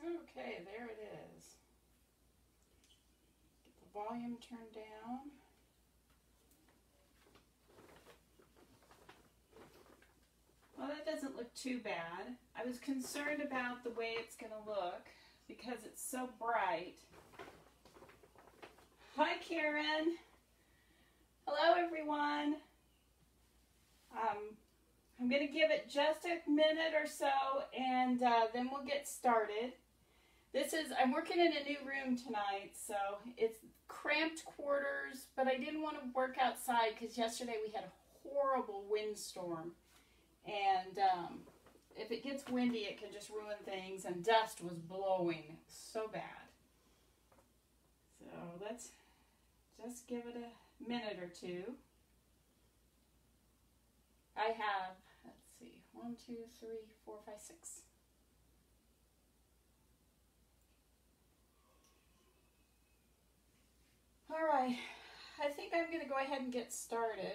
Okay, there it is. Get the volume turned down. Well, that doesn't look too bad. I was concerned about the way it's going to look because it's so bright. Hi, Karen. Hello, everyone. I'm going to give it just a minute or so, and then we'll get started. I'm working in a new room tonight, so it's cramped quarters, but I didn't want to work outside because yesterday we had a horrible windstorm. And if it gets windy, it can just ruin things, and dust was blowing so bad. So let's just give it a minute or two. I have, let's see, 1, 2, 3, 4, 5, 6. All right, I think I'm going to go ahead and get started.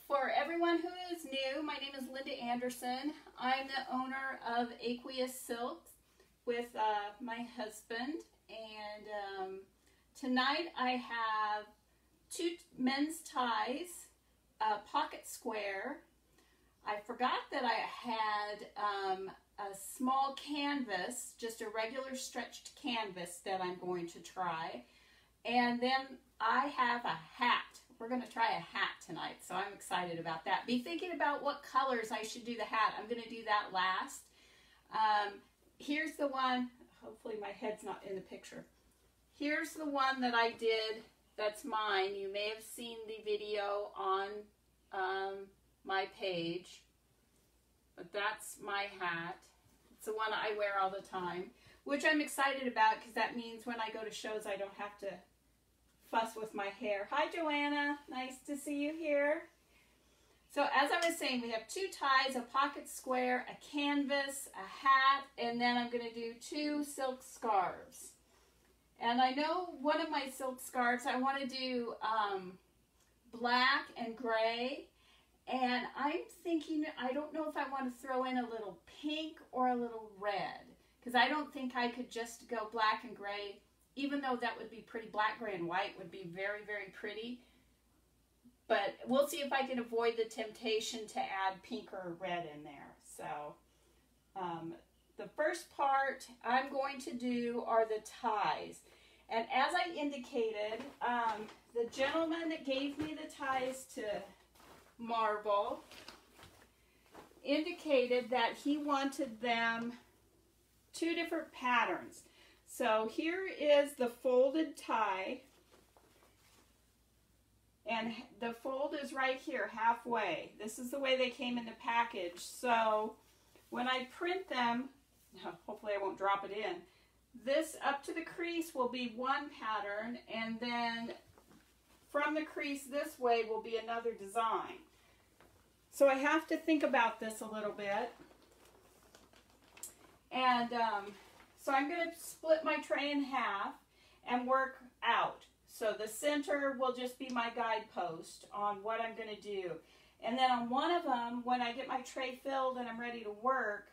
For everyone who is new, my name is Linda Anderson. I'm the owner of Aqueous Silks with my husband, and tonight I have 2 men's ties, a pocket square. I forgot that I had a small canvas, just a regular stretched canvas that I'm going to try, and then I have a hat. We're going to try a hat tonight, so I'm excited about that. Be thinking about what colors I should do the hat. I'm going to do that last. Here's the one. Hopefully my head's not in the picture. Here's the one that I did. That's mine. You may have seen the video on my page, but that's my hat. It's the one I wear all the time, which I'm excited about because that means when I go to shows I don't have to fuss with my hair. Hi, Joanna. Nice to see you here. So as I was saying, we have 2 ties, a pocket square, a canvas, a hat, and then I'm going to do 2 silk scarves. And I know one of my silk scarves, I want to do black and gray. And I'm thinking, I don't know if I want to throw in a little pink or a little red, because I don't think I could just go black and gray. Even though that would be pretty, black, gray, and white would be very, very pretty. But we'll see if I can avoid the temptation to add pink or red in there. So the first part I'm going to do are the ties. And as I indicated, the gentleman that gave me the ties to marble indicated that he wanted them 2 different patterns. So here is the folded tie, and the fold is right here, halfway. This is the way they came in the package. So when I print them, hopefully I won't drop it in, this up to the crease will be one pattern, and then from the crease this way will be another design. So I have to think about this a little bit. And so I'm going to split my tray in half and work out. So the center will just be my guidepost on what I'm going to do. And then on one of them, when I get my tray filled and I'm ready to work,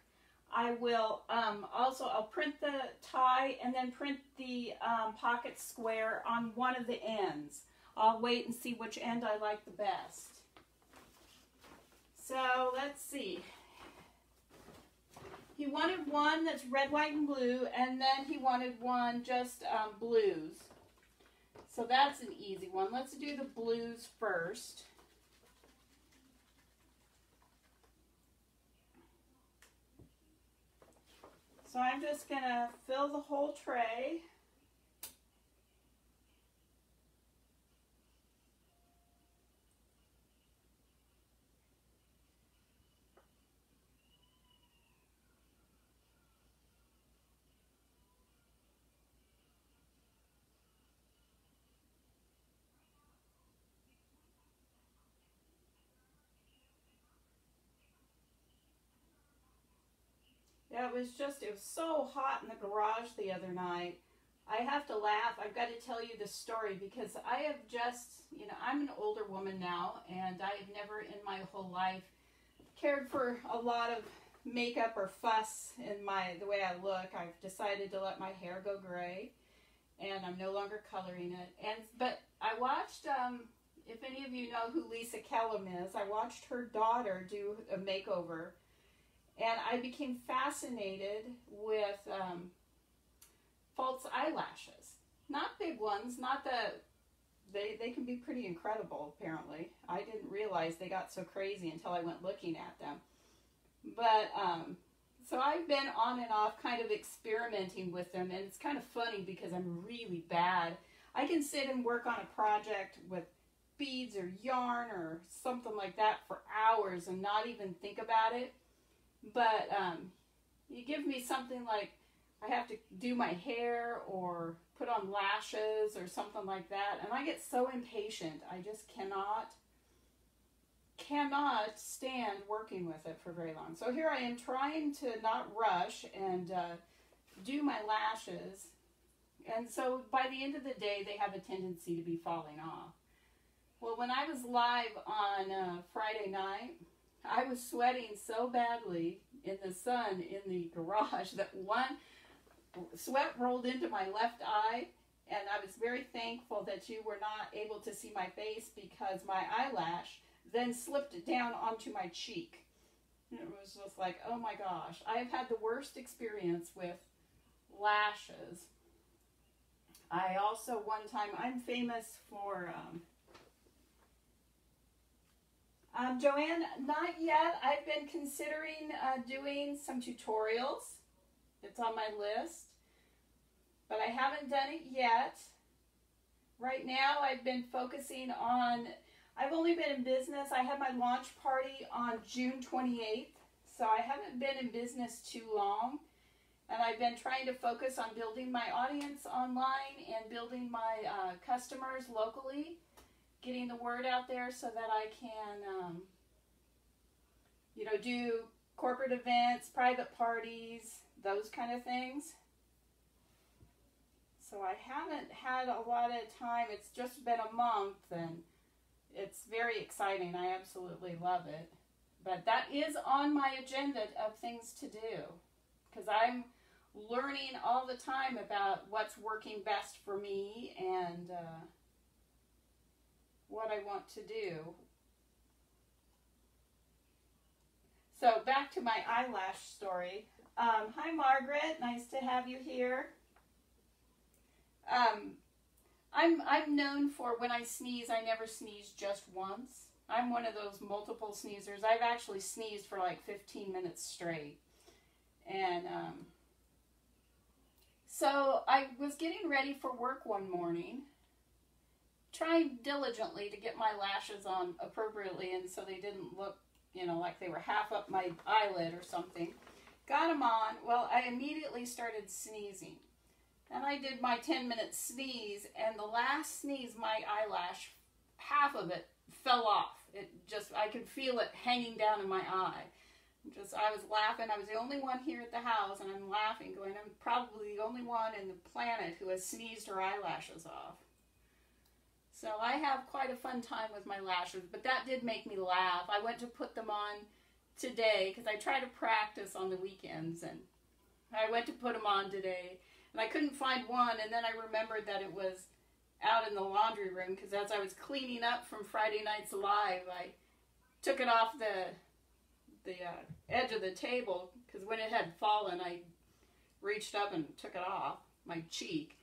I will I'll print the tie and then print the pocket square on one of the ends. I'll wait and see which end I like the best. So let's see. He wanted one that's red, white, and blue, and then he wanted one just blues. So that's an easy one. Let's do the blues first. So I'm just going to fill the whole tray. Yeah, it was so hot in the garage the other night. I have to laugh. I've got to tell you the story because I have just, I'm an older woman now, and I have never in my whole life cared for a lot of makeup or fuss in the way I look. I've decided to let my hair go gray, and I'm no longer coloring it. But I watched, if any of you know who Lisa Kellum is, I watched her daughter do a makeover, and I became fascinated with false eyelashes. Not big ones, not they can be pretty incredible, apparently. I didn't realize they got so crazy until I went looking at them. But, so I've been on and off kind of experimenting with them, and it's kind of funny because I'm really bad. I can sit and work on a project with beads or yarn or something like that for hours and not even think about it. But you give me something like I have to do my hair or put on lashes or something like that, and I get so impatient. I just cannot stand working with it for very long. So here I am trying to not rush and do my lashes, and so by the end of the day they have a tendency to be falling off. Well, when I was live on Friday night, I was sweating so badly in the sun in the garage that one sweat rolled into my left eye, and I was very thankful that you were not able to see my face because my eyelash then slipped down onto my cheek. And it was just like, oh my gosh. I have had the worst experience with lashes. I also, one time, I'm famous for, Joanne, not yet. I've been considering doing some tutorials. It's on my list, but I haven't done it yet. Right now, I've been focusing on, I've only been in business. I had my launch party on June 28th, so I haven't been in business too long. And I've been trying to focus on building my audience online and building my customers locally, getting the word out there so that I can, you know, do corporate events, private parties, those kind of things. So I haven't had a lot of time. It's just been a month, and it's very exciting. I absolutely love it. But that is on my agenda of things to do, because I'm learning all the time about what's working best for me and what I want to do. So back to my eyelash story. Hi Margaret, nice to have you here. I'm known for when I sneeze, I never sneeze just once. I'm one of those multiple sneezers. I've actually sneezed for like 15 minutes straight. And so I was getting ready for work one morning, trying diligently to get my lashes on appropriately and so they didn't look, you know, like they were half up my eyelid or something. Got them on. Well, I immediately started sneezing. And I did my 10-minute sneeze, and the last sneeze, my eyelash, half of it fell off. It just, I could feel it hanging down in my eye. I was laughing. I was the only one here at the house, and I'm laughing, going, I'm probably the only one in the planet who has sneezed her eyelashes off. So I have quite a fun time with my lashes, but that did make me laugh. I went to put them on today, because I try to practice on the weekends, and I went to put them on today. And I couldn't find one, and then I remembered that it was out in the laundry room, because as I was cleaning up from Friday night's live, I took it off the edge of the table, because when it had fallen, I reached up and took it off my cheek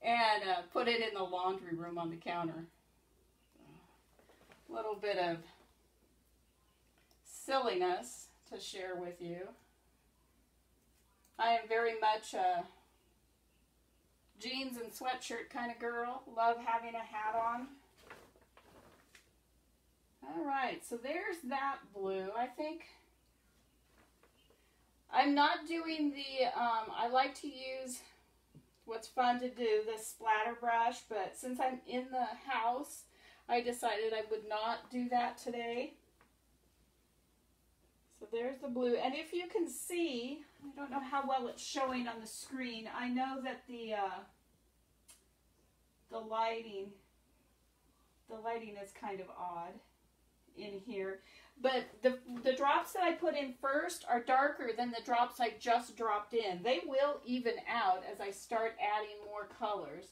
and put it in the laundry room on the counter. A little bit of silliness to share with you. I am very much a jeans and sweatshirt kind of girl. Love having a hat on. Alright, so there's that blue. I think I'm not doing the, I like to use what's fun to do, the splatter brush, but since I'm in the house, I decided I would not do that today. So there's the blue, and if you can see, I don't know how well it's showing on the screen. I know that the lighting is kind of odd in here. But the drops that I put in first are darker than the drops I just dropped in. They will even out as I start adding more colors.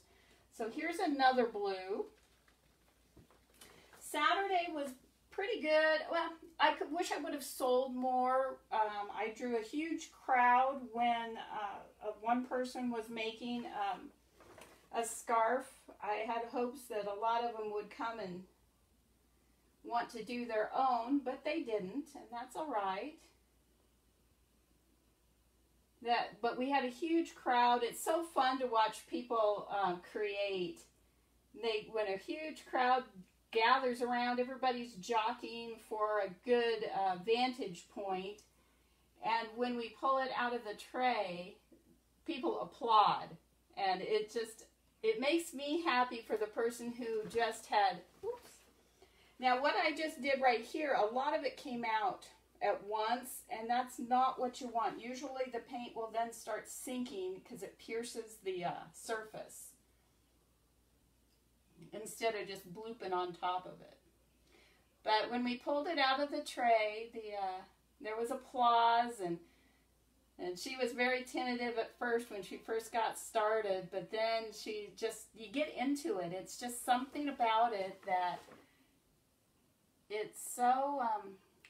So here's another blue. Saturday was pretty good. Well, wish I would have sold more. I drew a huge crowd when one person was making a scarf. I had hopes that a lot of them would come and want to do their own, but they didn't, and that's all right. But we had a huge crowd. It's so fun to watch people create. When a huge crowd gathers around, everybody's jockeying for a good vantage point, and when we pull it out of the tray, people applaud, and it makes me happy for the person who just had, oops. Now what I just did right here, a lot of it came out at once, and that's not what you want. Usually the paint will then start sinking because it pierces the surface instead of just blooping on top of it. But when we pulled it out of the tray, there was applause, and she was very tentative at first when she first got started, but then you get into it. It's just something about it that it's so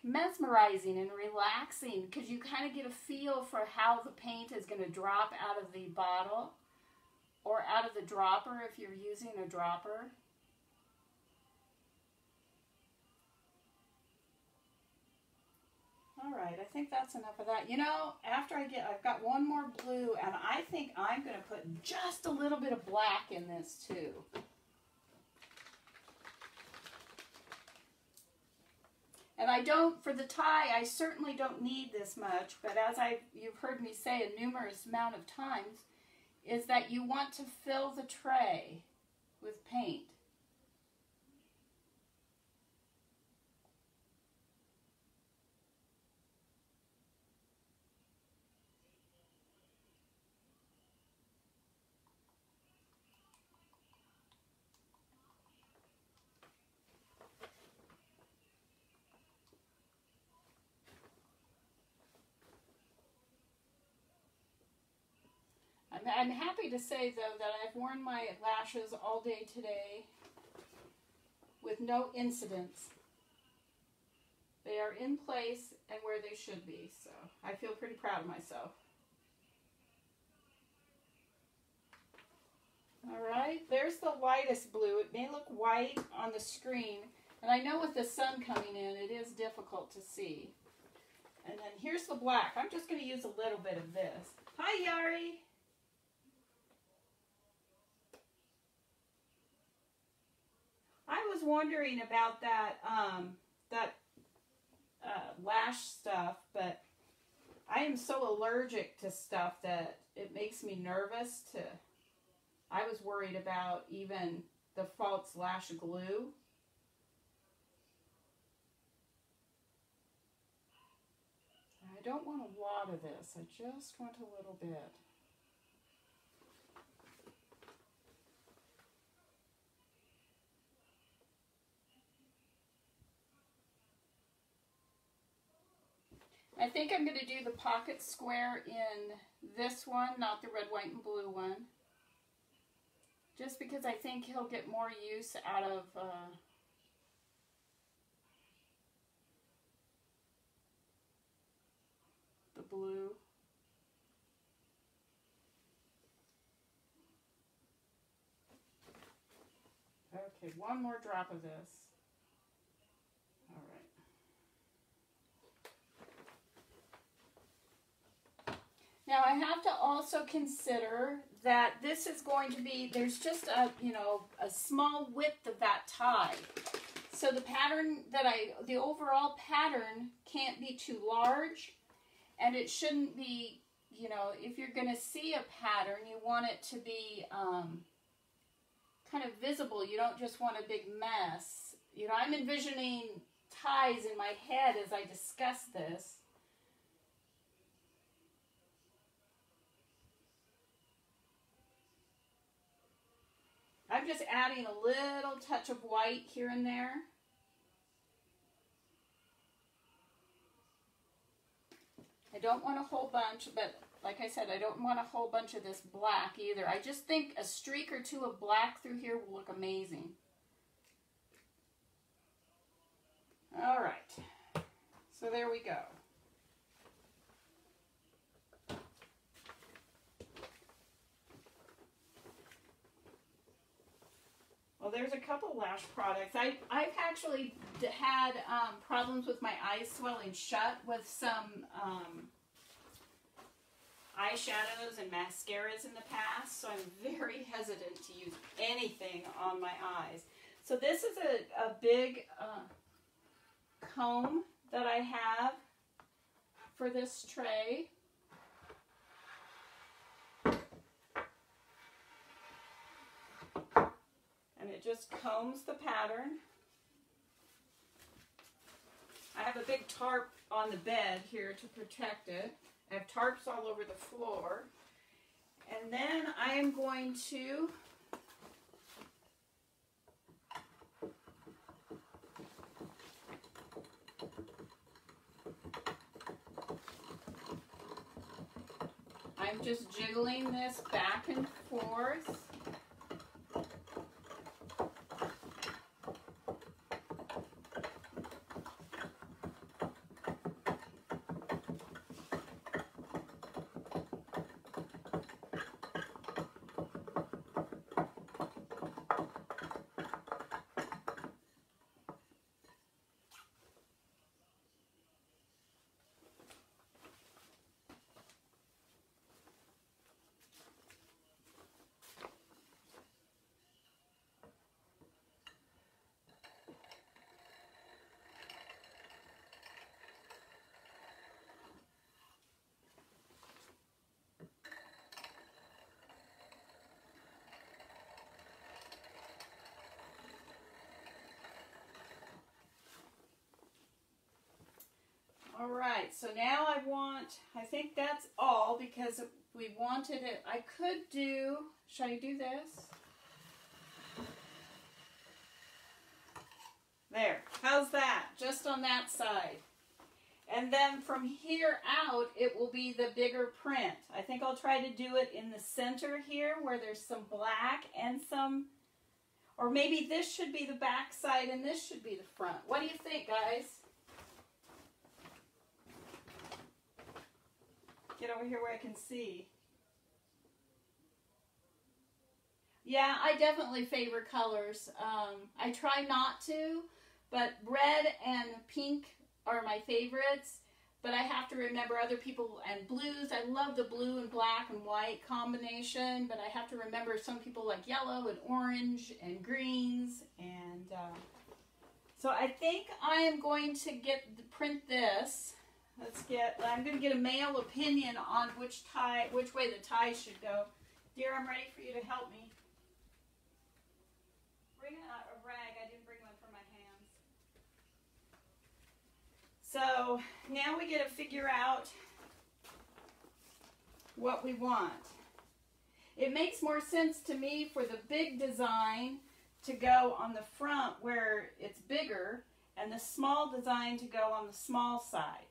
mesmerizing and relaxing, because you kind of get a feel for how the paint is going to drop out of the bottle or out of the dropper if you're using a dropper. All right, I think that's enough of that. You know, I've got one more blue, and I think I'm going to put just a little bit of black in this too. And for the tie, I certainly don't need this much, but as you've heard me say a numerous amount of times, is that you want to fill the tray with paint. I'm happy to say, though, that I've worn my lashes all day today with no incidents. They are in place and where they should be, so I feel pretty proud of myself. All right, there's the lightest blue. It may look white on the screen, and I know with the sun coming in, it is difficult to see. And then here's the black. I'm just going to use a little bit of this. Hi, Yari. I was wondering about that lash stuff, but I am so allergic to stuff that it makes me nervous I was worried about even the false lash glue. I don't want a lot of this. I just want a little bit. I think I'm going to do the pocket square in this one, not the red, white, and blue one. Just because I think he'll get more use out of the blue. Okay, one more drop of this. All right. Now I have to also consider that this is going to be, there's just a small width of that tie. So the pattern the overall pattern can't be too large, and it shouldn't be, if you're going to see a pattern, you want it to be kind of visible. You don't just want a big mess. I'm envisioning ties in my head as I discuss this. I'm just adding a little touch of white here and there. I don't want a whole bunch, but like I said, I don't want a whole bunch of this black either. I just think a streak or two of black through here will look amazing. All right, so there we go. Well, there's a couple lash products. I've actually had problems with my eyes swelling shut with some eyeshadows and mascaras in the past, so I'm very hesitant to use anything on my eyes. So this is a big comb that I have for this tray. And it just combs the pattern. I have a big tarp on the bed here to protect it. I have tarps all over the floor. And then I am going to I'm just jiggling this back and forth. All right, so now I think that's all because we wanted it. I could do, shall I do this? There, how's that? Just on that side. And then from here out, it will be the bigger print. I think I'll try to do it in the center here where there's some black and some, or maybe this should be the back side and this should be the front. What do you think, guys? Get over here where I can see. Yeah, I definitely favor colors. I try not to, but red and pink are my favorites. But I have to remember other people, and blues. I love the blue and black and white combination, but I have to remember some people like yellow and orange and greens. And so I think I am going to print this. I'm going to get a male opinion on which way the tie should go. Dear, I'm ready for you to help me. Bring a rag. I didn't bring one for my hands. So now we get to figure out what we want. It makes more sense to me for the big design to go on the front where it's bigger and the small design to go on the small side.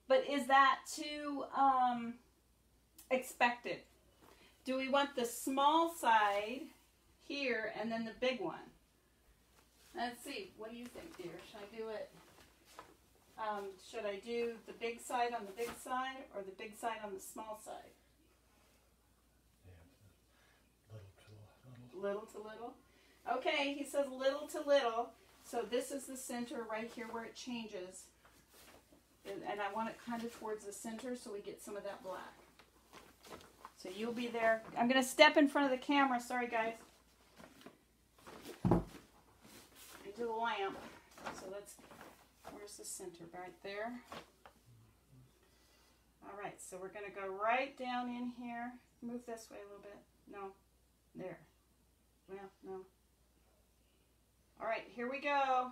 But is that too expected? Do we want the small side here and then the big one? Let's see. What do you think, dear? Should I do it? Should I do the big side on the big side or the big side on the small side? Yeah, little to little. Okay, he says little to little. So this is the center right here where it changes. And I want it kind of towards the center so we get some of that black. So you'll be there. I'm going to step in front of the camera. Sorry, guys. Into the lamp. So where's the center? Right there. All right, so we're going to go right down in here. Move this way a little bit. No. There. Well, no. All right, here we go.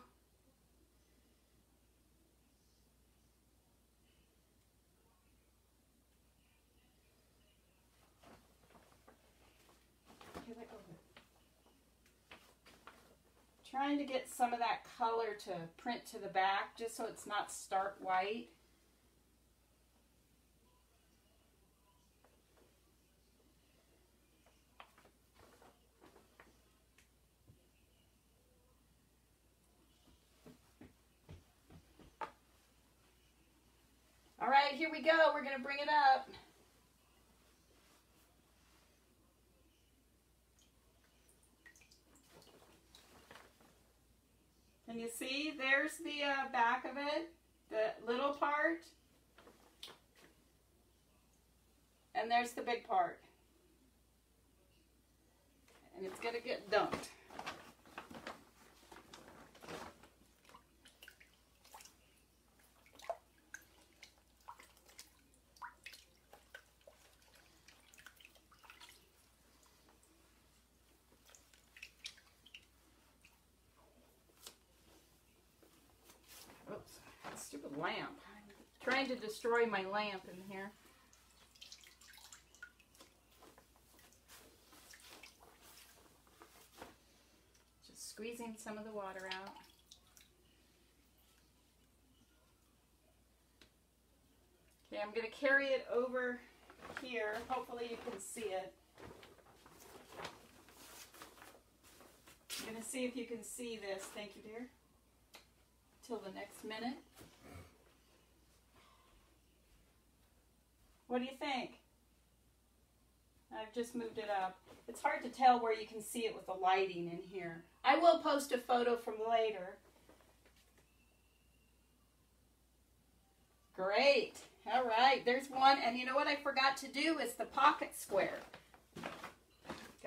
Trying to get some of that color to print to the back just so it's not stark white. here we go. We're going to bring it up. Can you see? There's the back of it, the little part. And there's the big part. And it's going to get dumped. Oops, stupid lamp. I'm trying to destroy my lamp in here. Squeezing some of the water out. Okay, I'm going to carry it over here. Hopefully you can see it. I'm going to see if you can see this. Thank you, dear. Till the next minute. What do you think? I've just moved it up. It's hard to tell where you can see it with the lighting in here. I will post a photo from later. Great. All right, there's one. And you know what I forgot to do is the pocket square.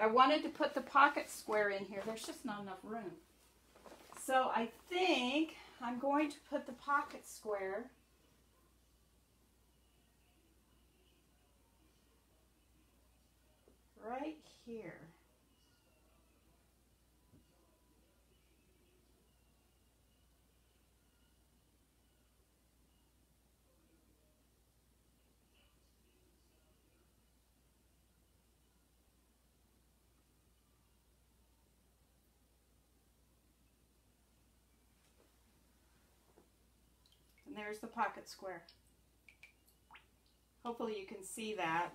I wanted to put the pocket square in here. There's just not enough room. So I think I'm going to put the pocket square right here. And there's the pocket square. Hopefully you can see that.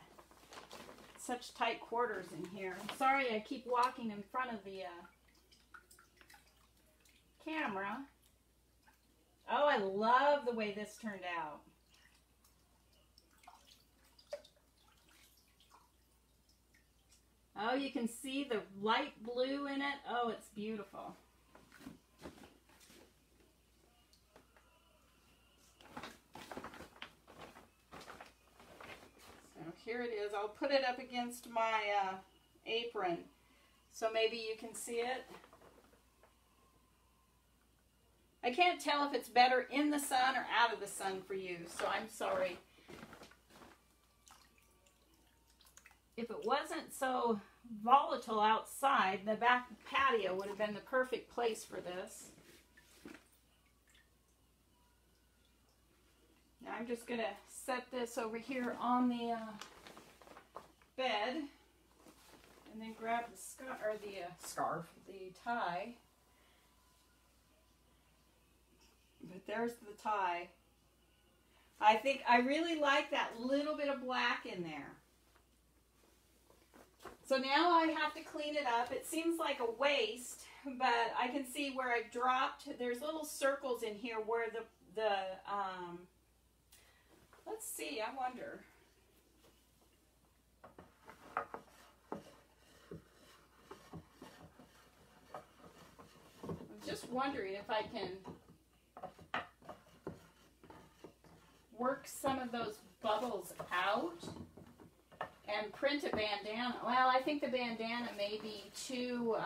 Such tight quarters in here. I'm sorry I keep walking in front of the camera. Oh, I love the way this turned out. Oh, you can see the light blue in it. Oh, it's beautiful. Here it is. I'll put it up against my apron so maybe you can see it. I can't tell if it's better in the sun or out of the sun for you, so I'm sorry. If it wasn't so volatile outside, the back patio would have been the perfect place for this. Now I'm just going to set this over here on the bed, and then grab the tie. But there's the tie. I think I really like that little bit of black in there. So now I have to clean it up. It seems like a waste, but I can see where I've dropped. There's little circles in here where let's see, I wonder. I'm just wondering if I can work some of those bubbles out and print a bandana. Well, I think the bandana may be too...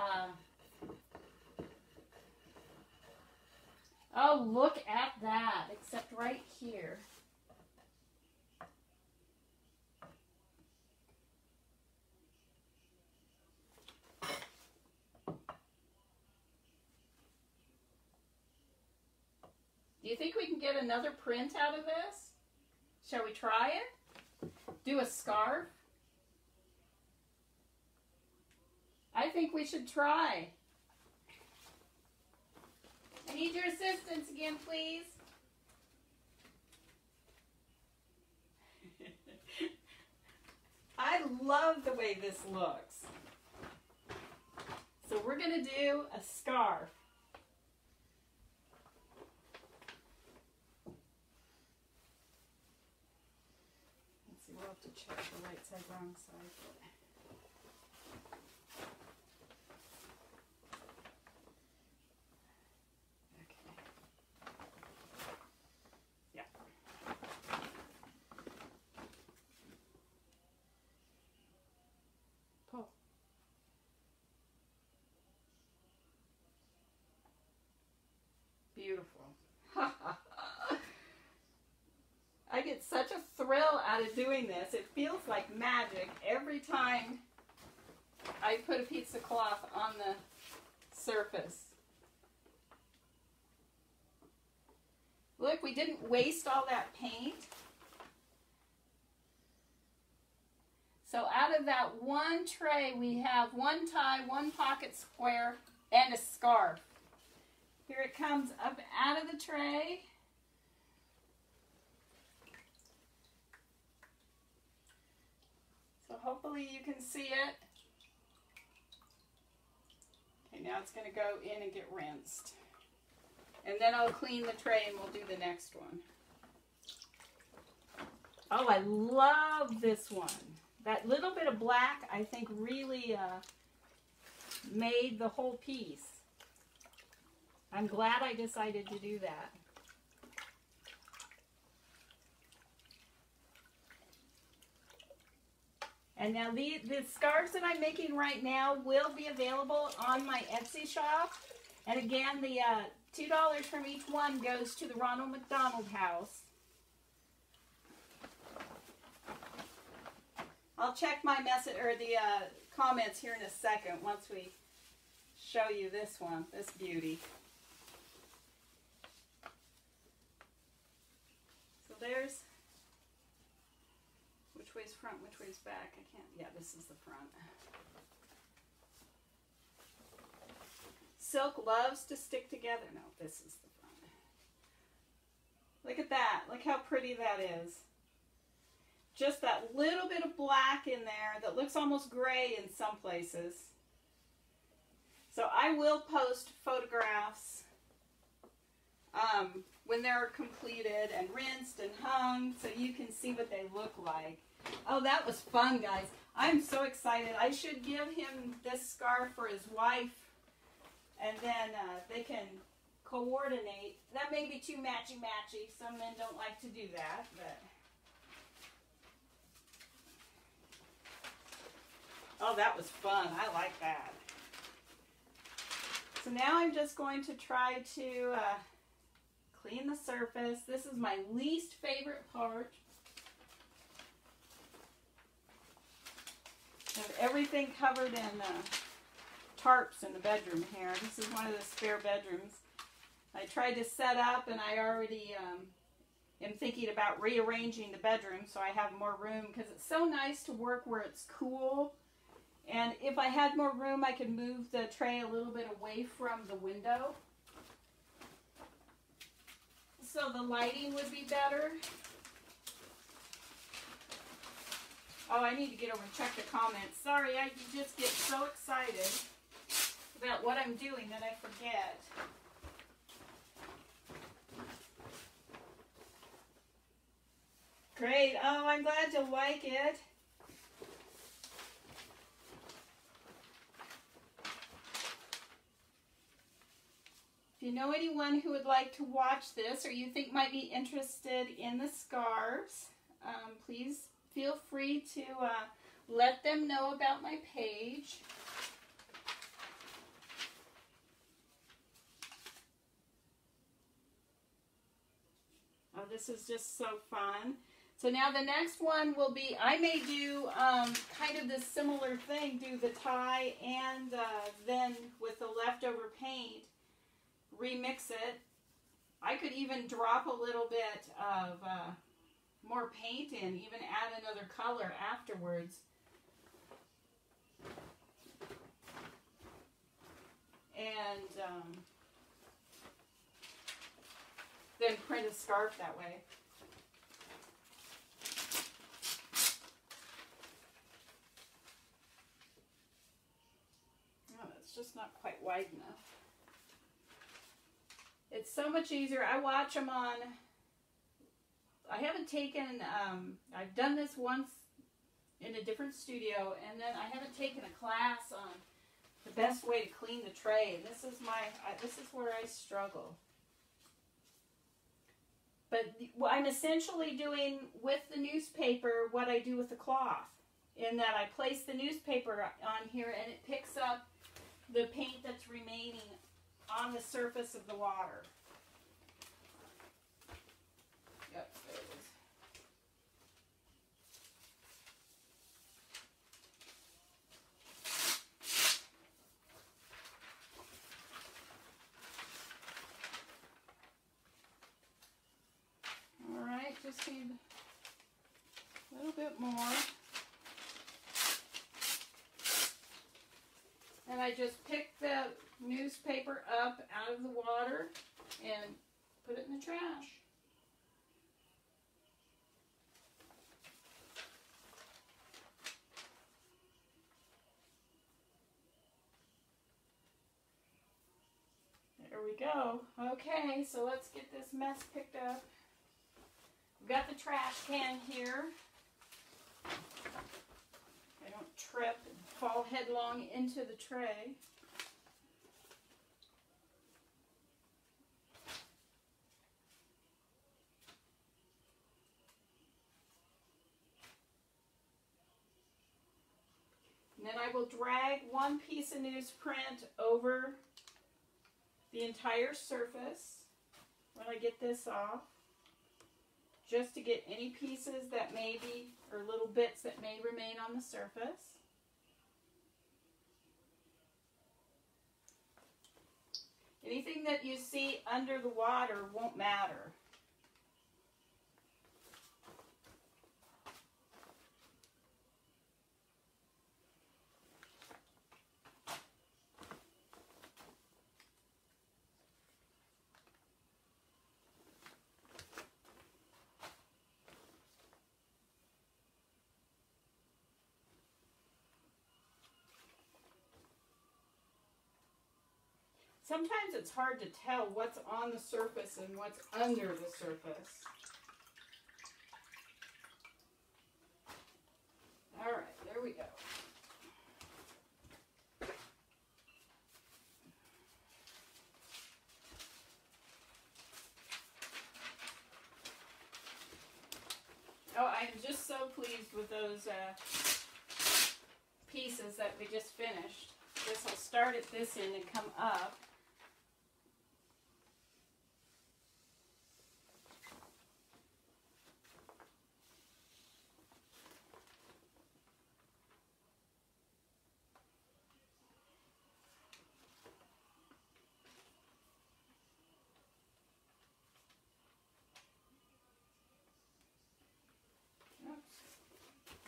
Oh, look at that, except right here. Do you think we can get another print out of this? Shall we try it? Do a scarf? I think we should try. I need your assistance again, please. I love the way this looks. So we're going to do a scarf. to check the right side, wrong side. Beautiful. I get such a thrill out of doing this. It feels like magic every time I put a piece of cloth on the surface. Look, we didn't waste all that paint. So out of that one tray, we have one tie, one pocket square, and a scarf. Here it comes up out of the tray. So hopefully you can see it. Okay, now it's going to go in and get rinsed. And then I'll clean the tray and we'll do the next one. Oh, I love this one. That little bit of black, I think, really made the whole piece. I'm glad I decided to do that. And now the scarves that I'm making right now will be available on my Etsy shop. And again, the $2 from each one goes to the Ronald McDonald House. I'll check my message or the comments here in a second once we show you this one, this beauty. So there's, which way's front, which way's back? I can't, yeah, this is the front. Silk loves to stick together. No, this is the front. Look at that. Look how pretty that is. Just that little bit of black in there that looks almost gray in some places. So I will post photographs when they're completed and rinsed and hung so you can see what they look like. Oh, that was fun, guys. I'm so excited. I should give him this scarf for his wife, and then they can coordinate. That may be too matchy-matchy. Some men don't like to do that, but... Oh, that was fun. I like that. So now I'm just going to try to clean the surface. This is my least favorite part. I have everything covered in tarps in the bedroom here. This is one of the spare bedrooms. I tried to set up, and I already am thinking about rearranging the bedroom so I have more room, because it's so nice to work where it's cool. And if I had more room, I could move the tray a little bit away from the window, so the lighting would be better. Oh, I need to get over and check the comments. Sorry, I just get so excited about what I'm doing that I forget. Great. Oh, I'm glad you like it. If you know anyone who would like to watch this or you think might be interested in the scarves, please feel free to let them know about my page. Oh, this is just so fun. So now the next one will be, I may do kind of this similar thing, do the tie and then with the leftover paint, remix it. I could even drop a little bit of more paint in, even add another color afterwards. And then print a scarf that way. Oh, it's just not quite wide enough. It's so much easier. I watch them on, I haven't taken, I've done this once in a different studio, and then I haven't taken a class on the best way to clean the tray. And this is where I struggle. But I'm essentially doing with the newspaper what I do with the cloth, in that I place the newspaper on here and it picks up the paint that's remaining on the surface of the water. Yep, there it is. All right, just need a little bit more. And I just pick the newspaper up out of the water and put it in the trash. There we go. Okay, so let's get this mess picked up. We've got the trash can here. I don't trip and fall headlong into the tray. And then I will drag one piece of newsprint over the entire surface when I get this off, just to get any pieces that may be, or little bits that may remain on the surface. Anything that you see under the water won't matter. Sometimes it's hard to tell what's on the surface and what's under the surface. All right, there we go. Oh, I'm just so pleased with those pieces that we just finished. This will start at this end and come up.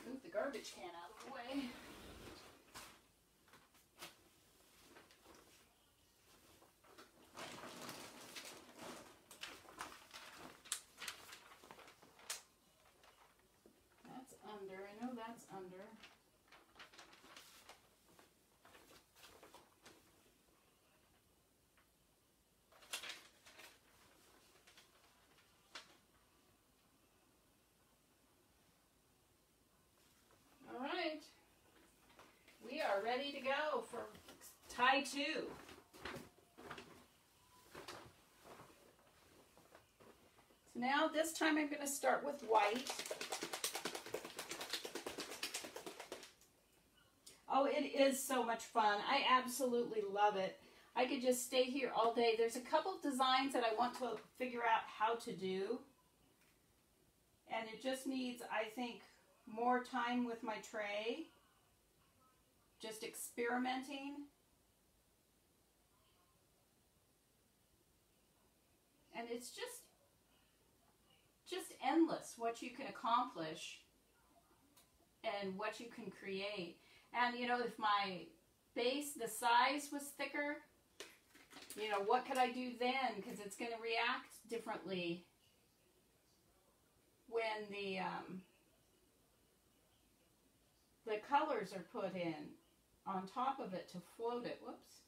Move the garbage can out of the way. That's under. I know that's under. Ready to go for tie 2. So now this time I'm going to start with white. Oh, it is so much fun. I absolutely love it. I could just stay here all day. There's a couple of designs that I want to figure out how to do. And it just needs, I think, more time with my tray. Just experimenting. And it's just endless what you can accomplish and what you can create. And you know, if my base, the size was thicker, you know, what could I do then? Because it's going to react differently when the colors are put in on top of it to float it. Whoops.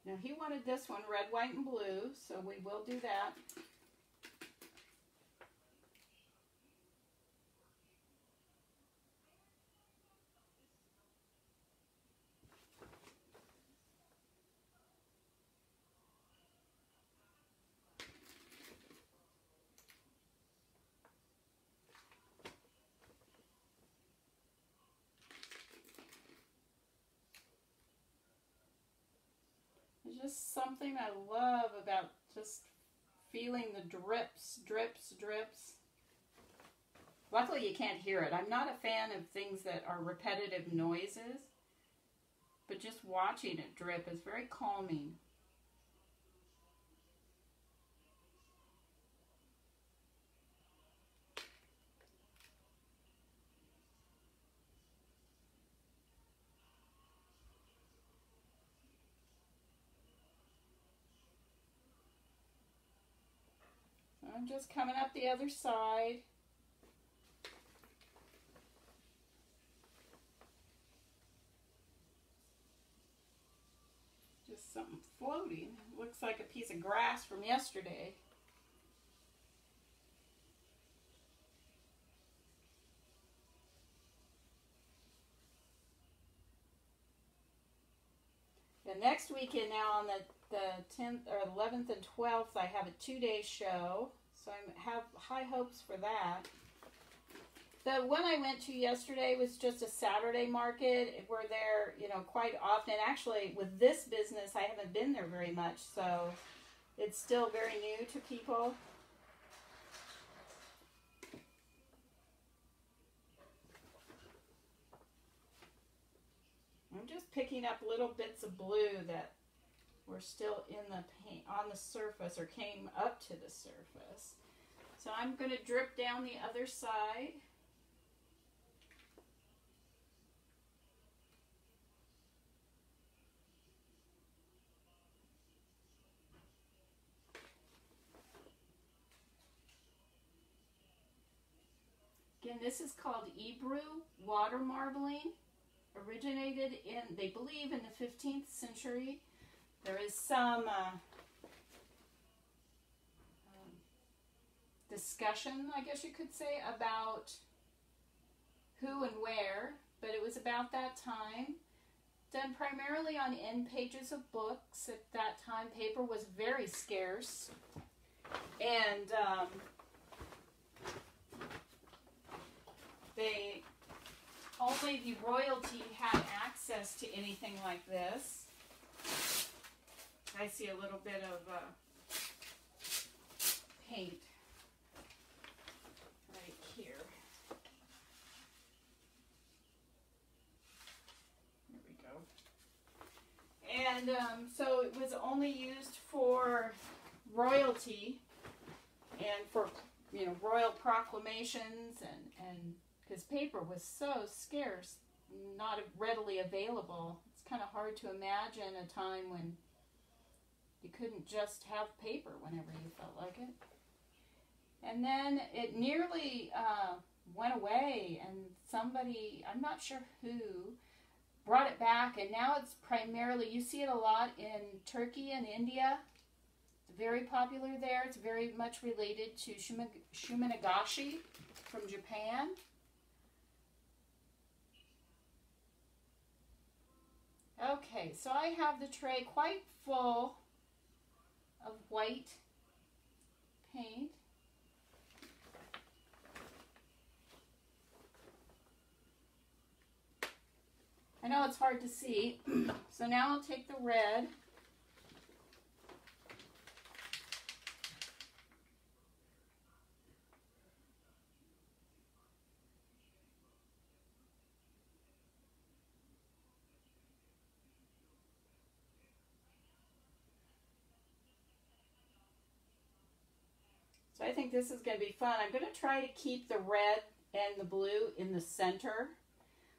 Now he wanted this one, red, white, and blue, so we will do that. It's just something I love about just feeling the drips, drips, drips. Luckily you can't hear it. I'm not a fan of things that are repetitive noises, but just watching it drip is very calming. I'm just coming up the other side. Just something floating. Looks like a piece of grass from yesterday. The next weekend now on the 10th or 11th and 12th, I have a 2-day show. So I have high hopes for that. The one I went to yesterday was just a Saturday market. We're there, you know, quite often. Actually, with this business, I haven't been there very much, so it's still very new to people. I'm just picking up little bits of blue that were still in the paint, on the surface, or came up to the surface. So I'm going to drip down the other side. Again, this is called Ebru water marbling. Originated in, they believe, in the 15th century. There is some discussion, I guess you could say, about who and where, but it was about that time. Done primarily on end pages of books. At that time, paper was very scarce. And only the royalty had access to anything like this. I see a little bit of paint right here. There we go. And so it was only used for royalty and for, you know, royal proclamations, and because paper was so scarce, not readily available. It's kind of hard to imagine a time when you couldn't just have paper whenever you felt like it. And then it nearly went away, and somebody, I'm not sure who, brought it back, and now it's primarily, you see it a lot in Turkey and India. It's very popular there. It's very much related to shumenagashi from Japan. Okay, so I have the tray quite full of white paint. I know it's hard to see, so now I'll take the red. So I think this is going to be fun. I'm going to try to keep the red and the blue in the center,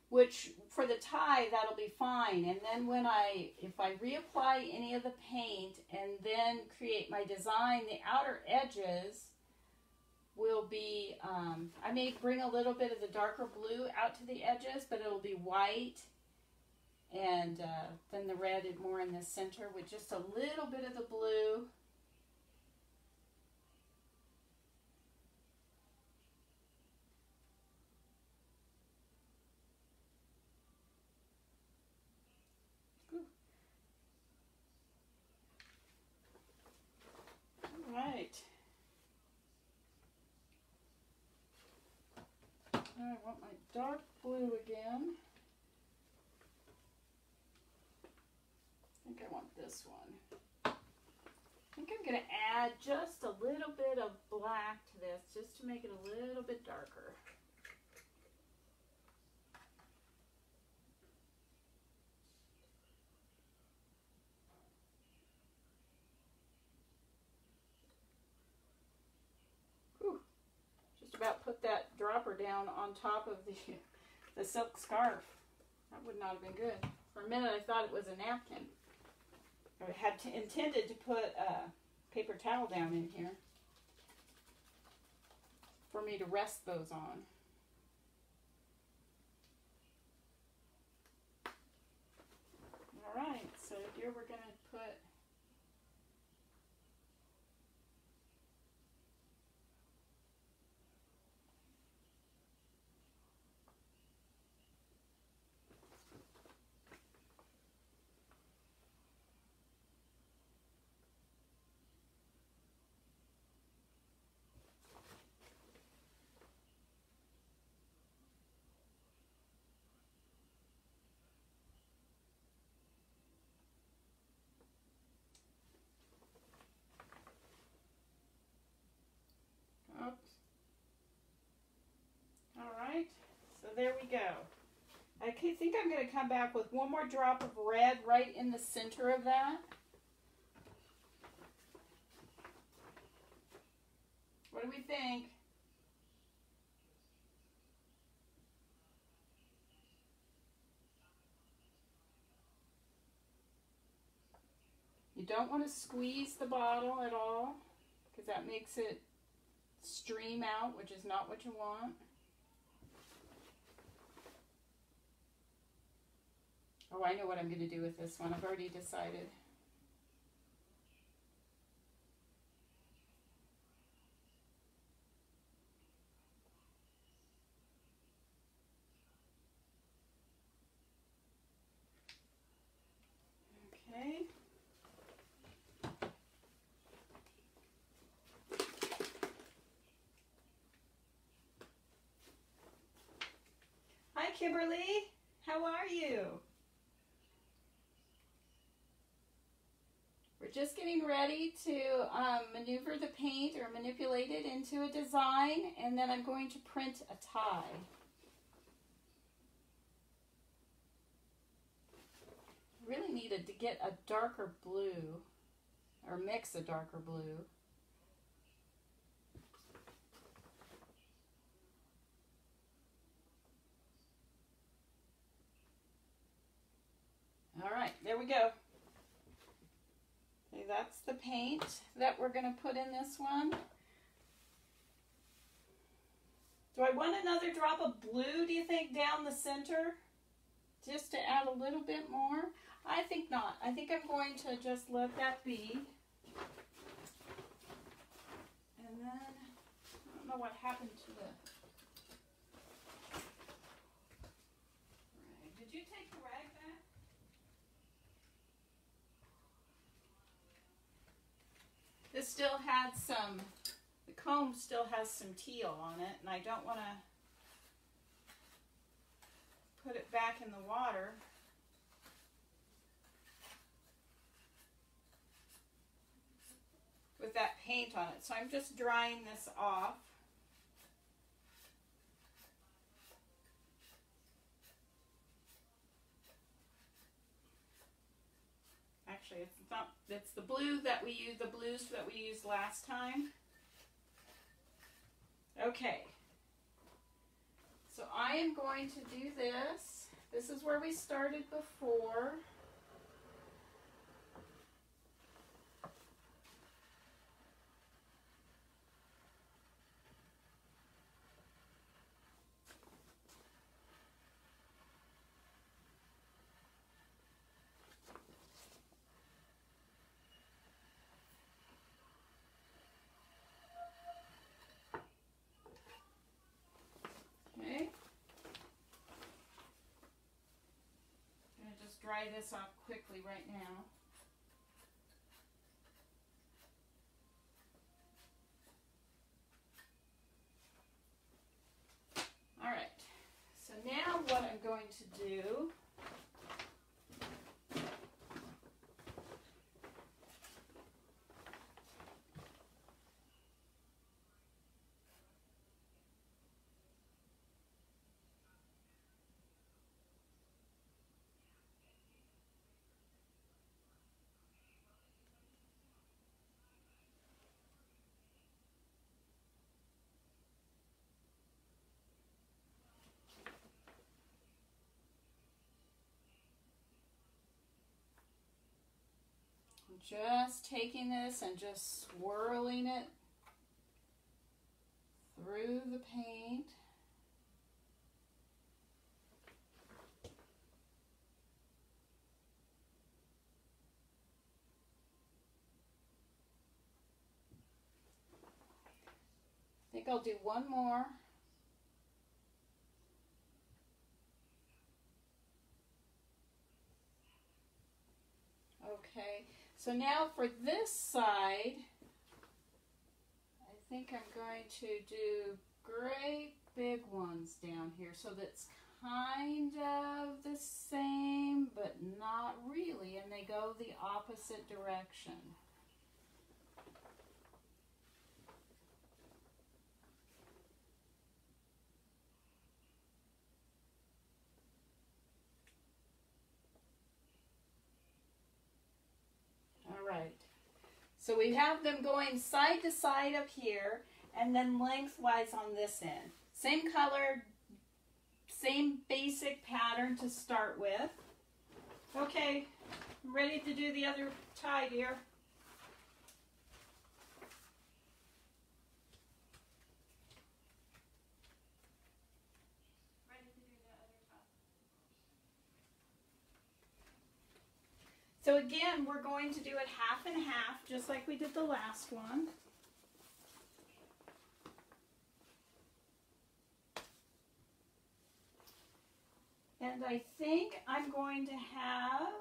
which for the tie, that'll be fine. And then when if I reapply any of the paint and then create my design, the outer edges will be, I may bring a little bit of the darker blue out to the edges, but it'll be white And then the red is more in the center with just a little bit of the blue. All right. I want my dark blue again. I think I want this one. I think I'm going to add just a little bit of black to this just to make it a little bit darker. Whew. Just about put that dropper down on top of the silk scarf. That would not have been good. For a minute I thought it was a napkin. I had intended to put a paper towel down in here for me to rest those on. All right, so here we're going to put Alright, so there we go. I think I'm going to come back with one more drop of red right in the center of that. What do we think? You don't want to squeeze the bottle at all because that makes it stream out, which is not what you want. Oh, I know what I'm going to do with this one. I've already decided. Okay. Hi, Kimberly. How are you? We're just getting ready to maneuver the paint or manipulate it into a design, and then I'm going to print a tie. Really needed to get a darker blue, or mix a darker blue. All right, there we go. Okay, that's the paint that we're going to put in this one. Do I want another drop of blue, do you think, down the center? Just to add a little bit more? I think not. I think I'm going to just let that be. And then, I don't know what happened to the... Right. Did you take the rag back? This still had some, the comb still has some teal on it, and I don't want to put it back in the water. With that paint on it. So I'm just drying this off. Actually, it's not, it's the blue that we use, the blues that we used last time. Okay. So I am going to do this. This is where we started before. dry this off quickly right now. All right, so now what I'm going to do just taking this and just swirling it through the paint. I think I'll do one more. Okay, so now for this side, I think I'm going to do great big ones down here, so that's kind of the same, but not really, and they go the opposite direction. So we have them going side to side up here and then lengthwise on this end. Same color, same basic pattern to start with. Okay, I'm ready to do the other tie, dear. So again, we're going to do it half and half, just like we did the last one. And I think I'm going to have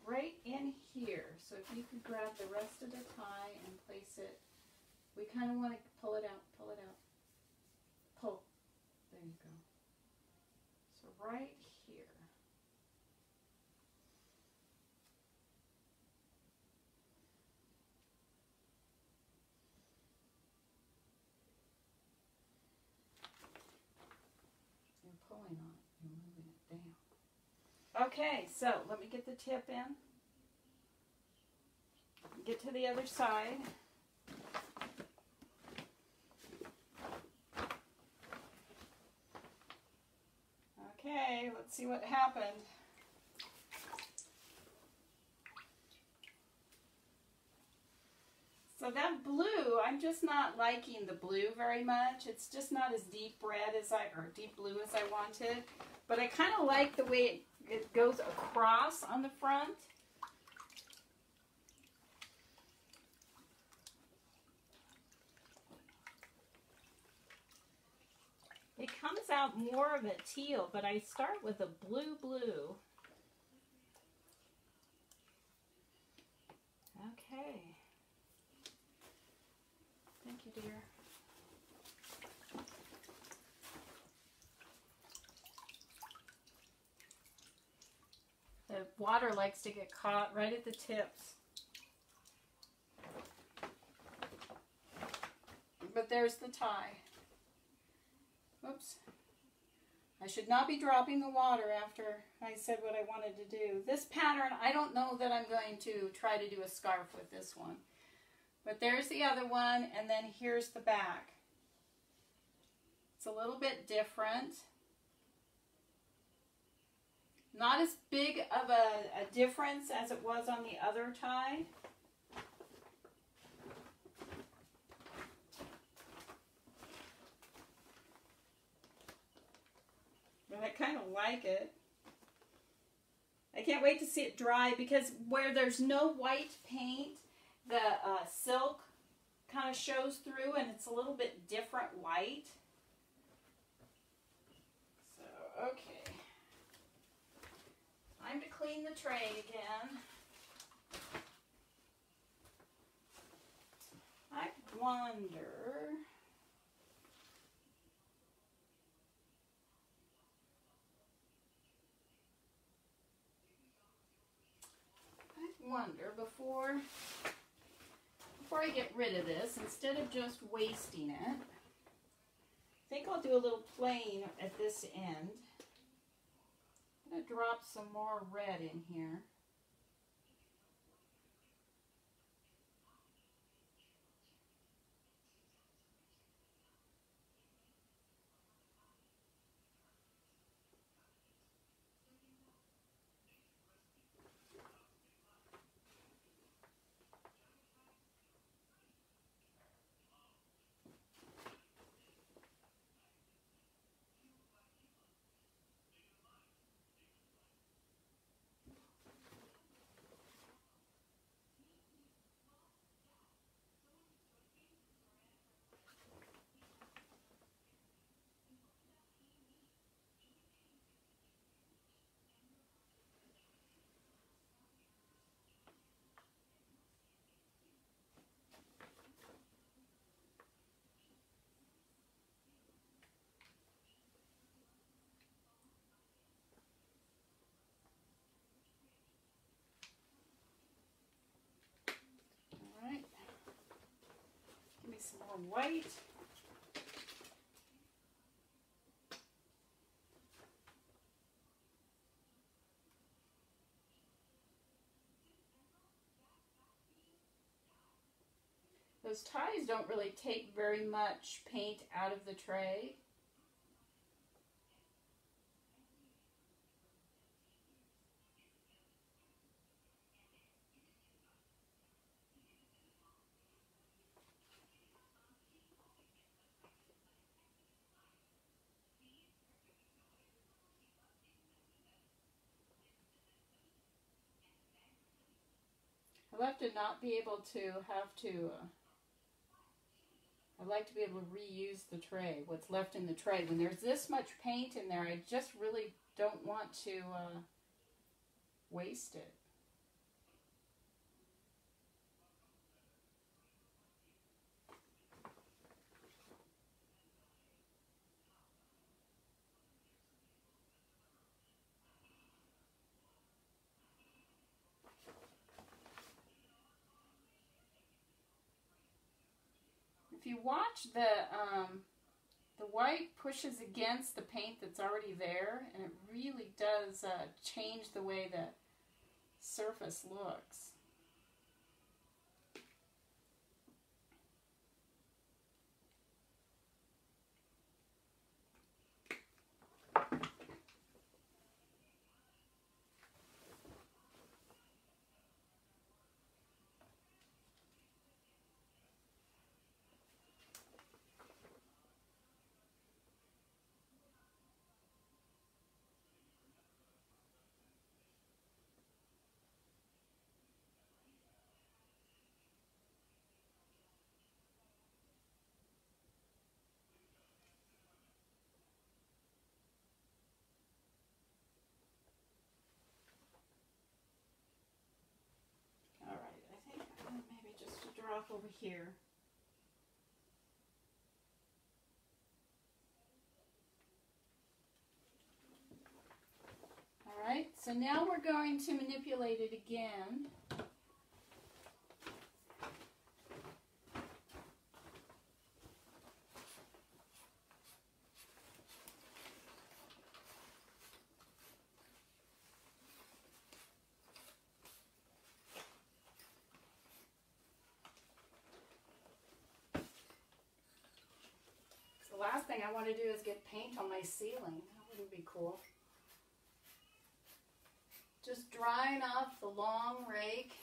right in here. So if you could grab the rest of the tie and place it, we kind of want to pull it out, pull it out. Pull. There you go. So right here. You're pulling on it, you're moving it down. Okay, so let me get the tip in. Get to the other side. Okay, let's see what happened. So that blue, I'm just not liking the blue very much. It's just not as deep red as or deep blue as I wanted. But I kind of like the way it goes across on the front. It comes out more of a teal, but I start with a blue. Okay. Thank you, dear. The water likes to get caught right at the tips. But there's the tie. Oops. I should not be dropping the water after I said what I wanted to do. This pattern, I don't know that I'm going to try to do a scarf with this one. But there's the other one, and then here's the back. It's a little bit different. Not as big of a difference as it was on the other tie. But I kind of like it. I can't wait to see it dry because where there's no white paint, the silk kind of shows through and it's a little bit different white. Okay. Time to clean the tray again. I wonder... before I get rid of this, instead of just wasting it, I think I'll do a little plain at this end. I'm going to drop some more red in here. All right. Give me some more white. Those ties don't really take very much paint out of the tray. I like to not be able to have to, I like to be able to reuse the tray, what's left in the tray. When there's this much paint in there, I just really don't want to waste it. If you watch, the white pushes against the paint that's already there, and it really does change the way the surface looks. Over here. All right, so now we're going to manipulate it again. The last thing I want to do is get paint on my ceiling. That wouldn't be cool. Just drying off the long rake.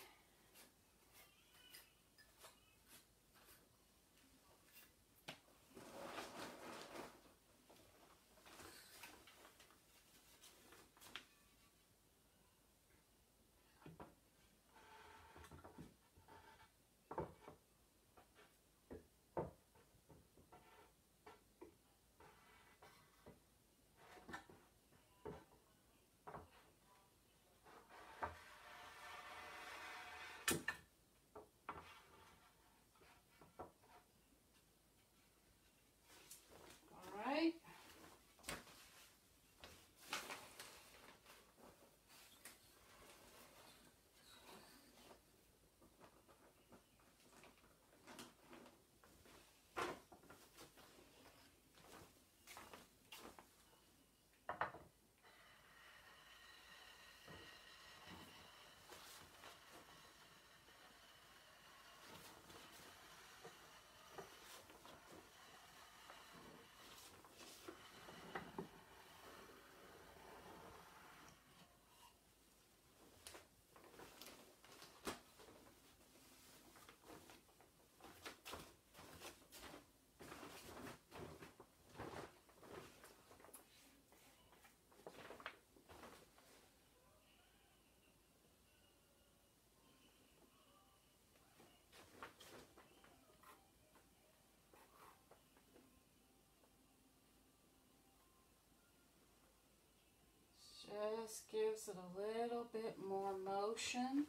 just gives it a little bit more motion,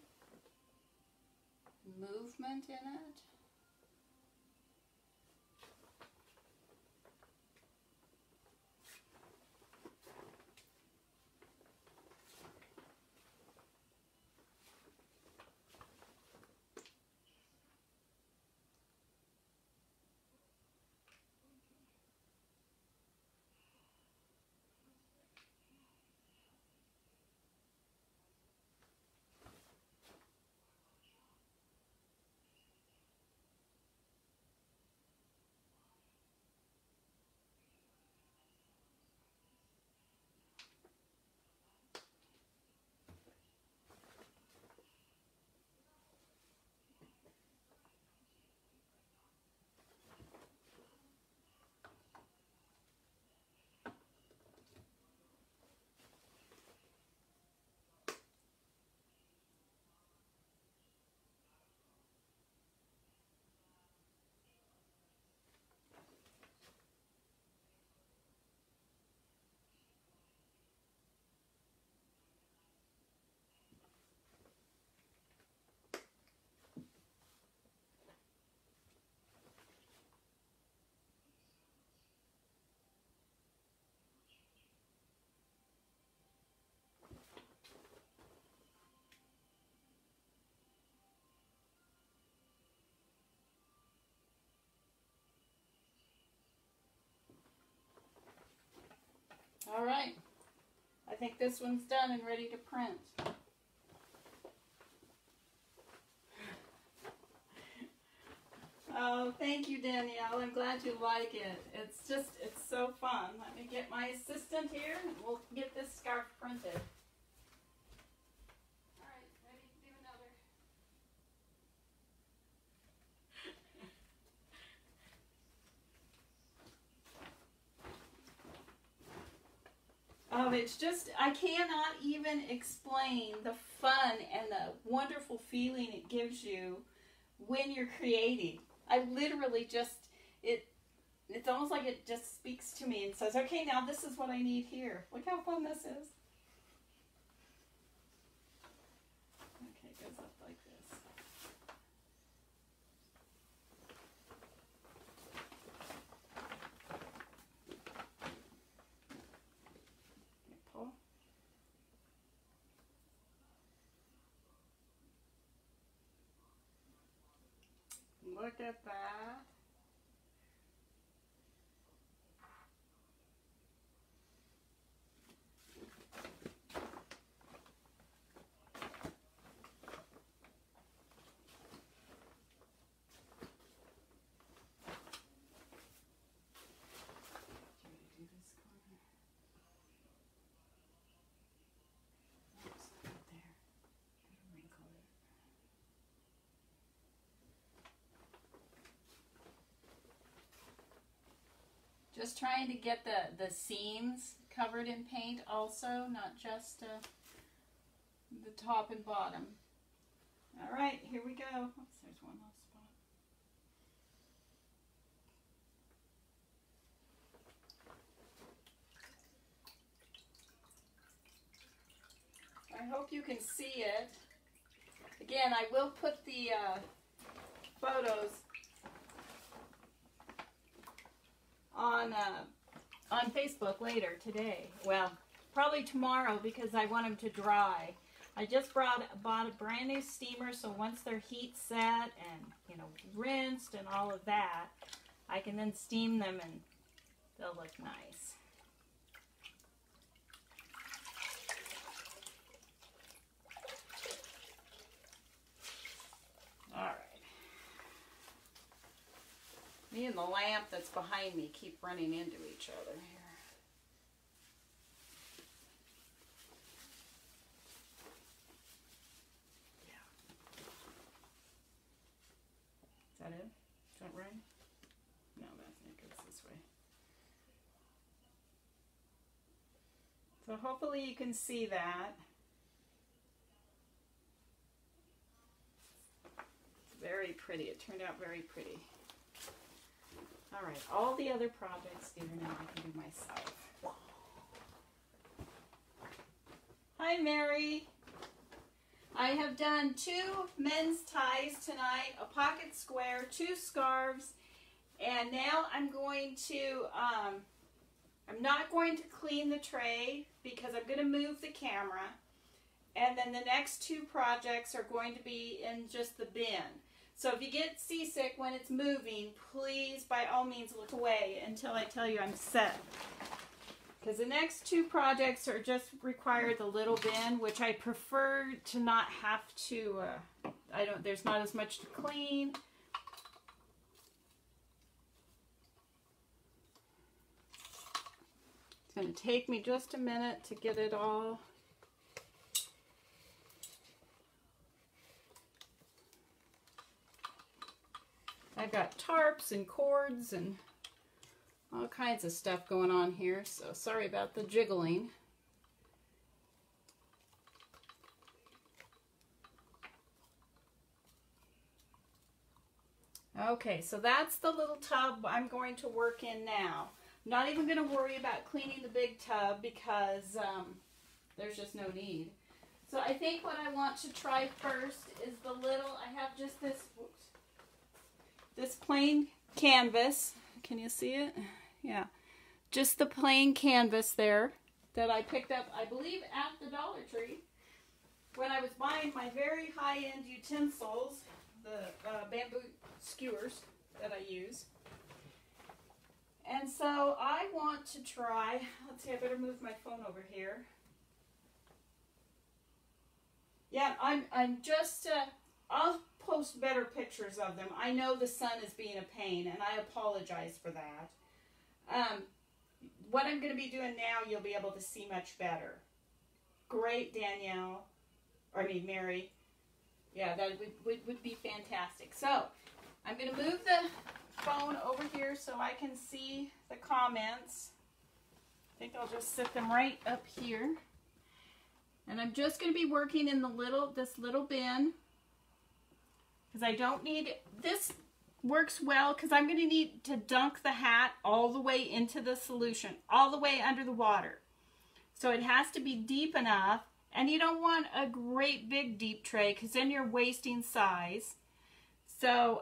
movement in it. All right, I think this one's done and ready to print. Oh, thank you, Danielle. I'm glad you like it. It's so fun. Let me get my assistant here and we'll get this scarf printed. All right, ready to do another. Oh, it's just, I cannot even explain the fun and the wonderful feeling it gives you when you're creating. I literally just, it's almost like it just speaks to me and says, okay, now this is what I need here. Look how fun this is. Okay, it goes up like this. Okay, pull. Look at that. Just trying to get the seams covered in paint also, not just the top and bottom. All right, here we go. Oops, there's one last spot. I hope you can see it. Again, I will put the photos on Facebook later today. Well, probably tomorrow because I want them to dry. I just bought a brand new steamer, so once they're heat set and rinsed and all of that, I can then steam them and they'll look nice. All right. Me and the lamp that's behind me keep running into each other here. Is that it? Is that right? No, that's not good. It's this way. So hopefully you can see that. It's very pretty. It turned out very pretty. All right, all the other projects, even now I can do myself. Hi, Mary. I have done 2 men's ties tonight, a pocket square, 2 scarves, and now I'm going to, I'm not going to clean the tray because I'm going to move the camera. And then the next 2 projects are going to be in just the bin. So if you get seasick when it's moving, please, by all means, look away until I tell you I'm set. Because the next 2 projects are just require the little bin, which I prefer to not have to, there's not as much to clean. It's going to take me just a minute to get it all. I've got tarps and cords and all kinds of stuff going on here, so sorry about the jiggling. Okay, so that's the little tub I'm going to work in now. I'm not even going to worry about cleaning the big tub because there's just no need. So I think what I want to try first is the little, I have just this, this plain canvas. Can you see it? Yeah. Just the plain canvas there that I picked up, I believe, at the Dollar Tree when I was buying my very high-end utensils, the bamboo skewers that I use. And so I want to try, let's see, I better move my phone over here. Yeah, I'm just, I'll post better pictures of them. I know the sun is being a pain, and I apologize for that. What I'm going to be doing now, you'll be able to see much better. Great, Danielle. Or I mean, Mary. Yeah, that would be fantastic. So, I'm going to move the phone over here so I can see the comments. I think I'll just sit them right up here. And I'm just going to be working in the this little bin. Because I don't need, this works well because I'm going to need to dunk the hat all the way into the solution, all the way under the water. So it has to be deep enough, and you don't want a great big deep tray because then you're wasting size. So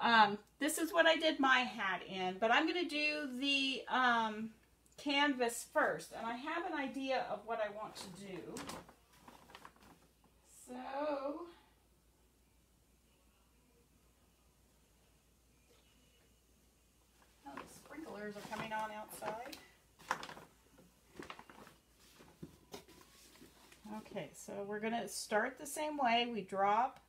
this is what I did my hat in, but I'm going to do the canvas first, and I have an idea of what I want to do. So the sprinklers are coming on outside. Okay, so we're going to start the same way. We drop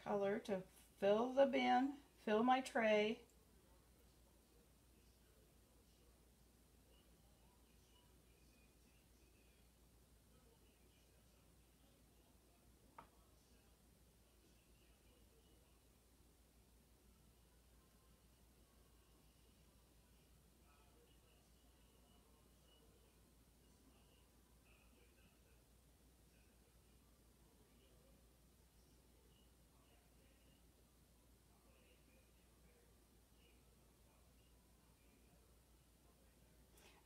color to fill the bin, fill my tray.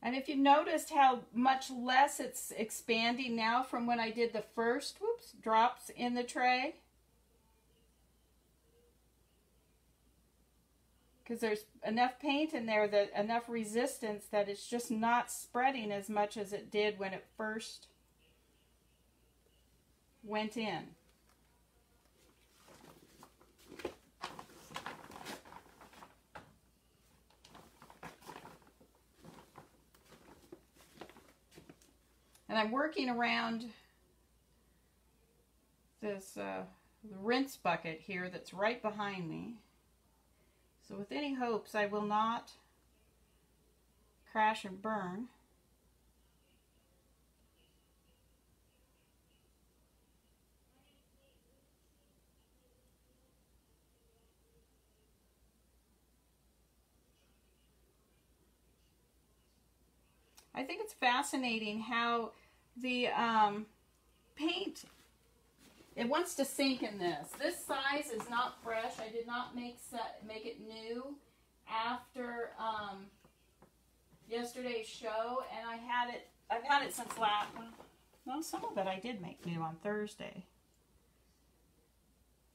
And if you noticed how much less it's expanding now from when I did the first, drops in the tray. Because there's enough paint in there, that enough resistance that it's just not spreading as much as it did when it first went in. And I'm working around this rinse bucket here that's right behind me. So with any hopes I will not crash and burn. I think it's fascinating how the paint, it wants to sink in this. This size is not fresh. I did not make it new after yesterday's show, and I've had it since last, well, some of it I did make new on Thursday.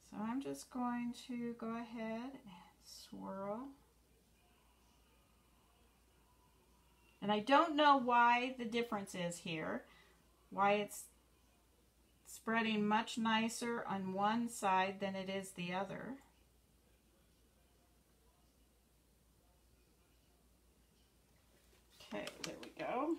So I'm just going to go ahead and swirl. And I don't know why the difference is here, why it's spreading much nicer on one side than it is the other. Okay, there we go.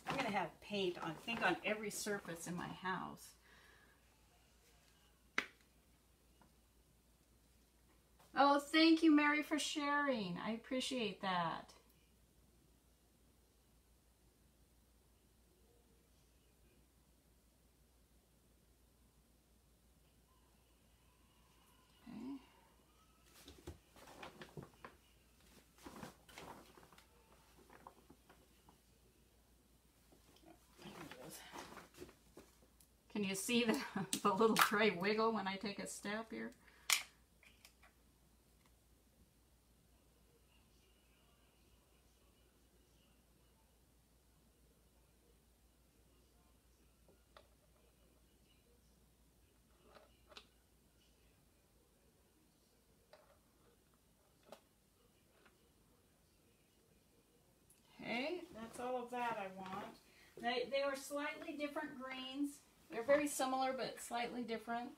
I'm going to have paint on, I think, on every surface in my house. Oh, thank you, Mary, for sharing. I appreciate that. Can you see the little tray wiggle when I take a step here? Okay, that's all of that I want. They were slightly different greens. They're very similar, but slightly different.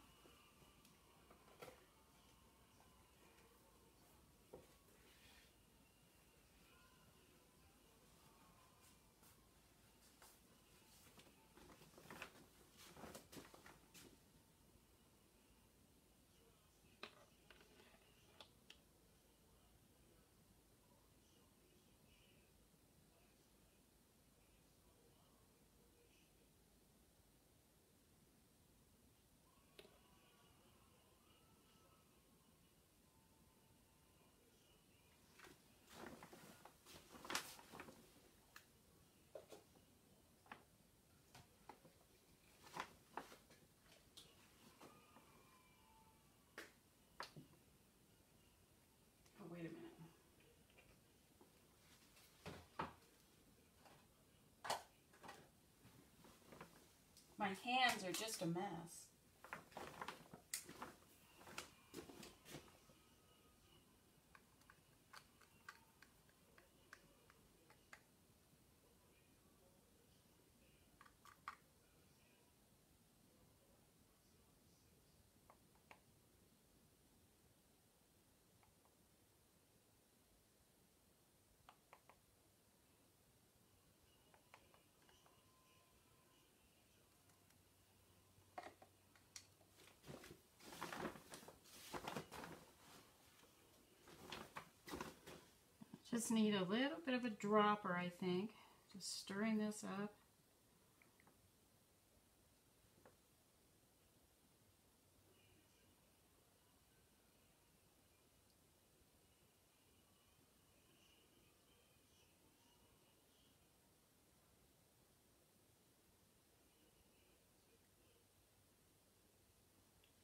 Wait a minute. My hands are just a mess. Just need a little bit of a dropper, I think. Just stirring this up.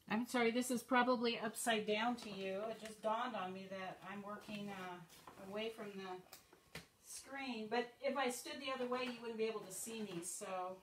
I'm sorry, this is probably upside down to you. It just dawned on me that I'm working away from the screen. But if I stood the other way, you wouldn't be able to see me, so...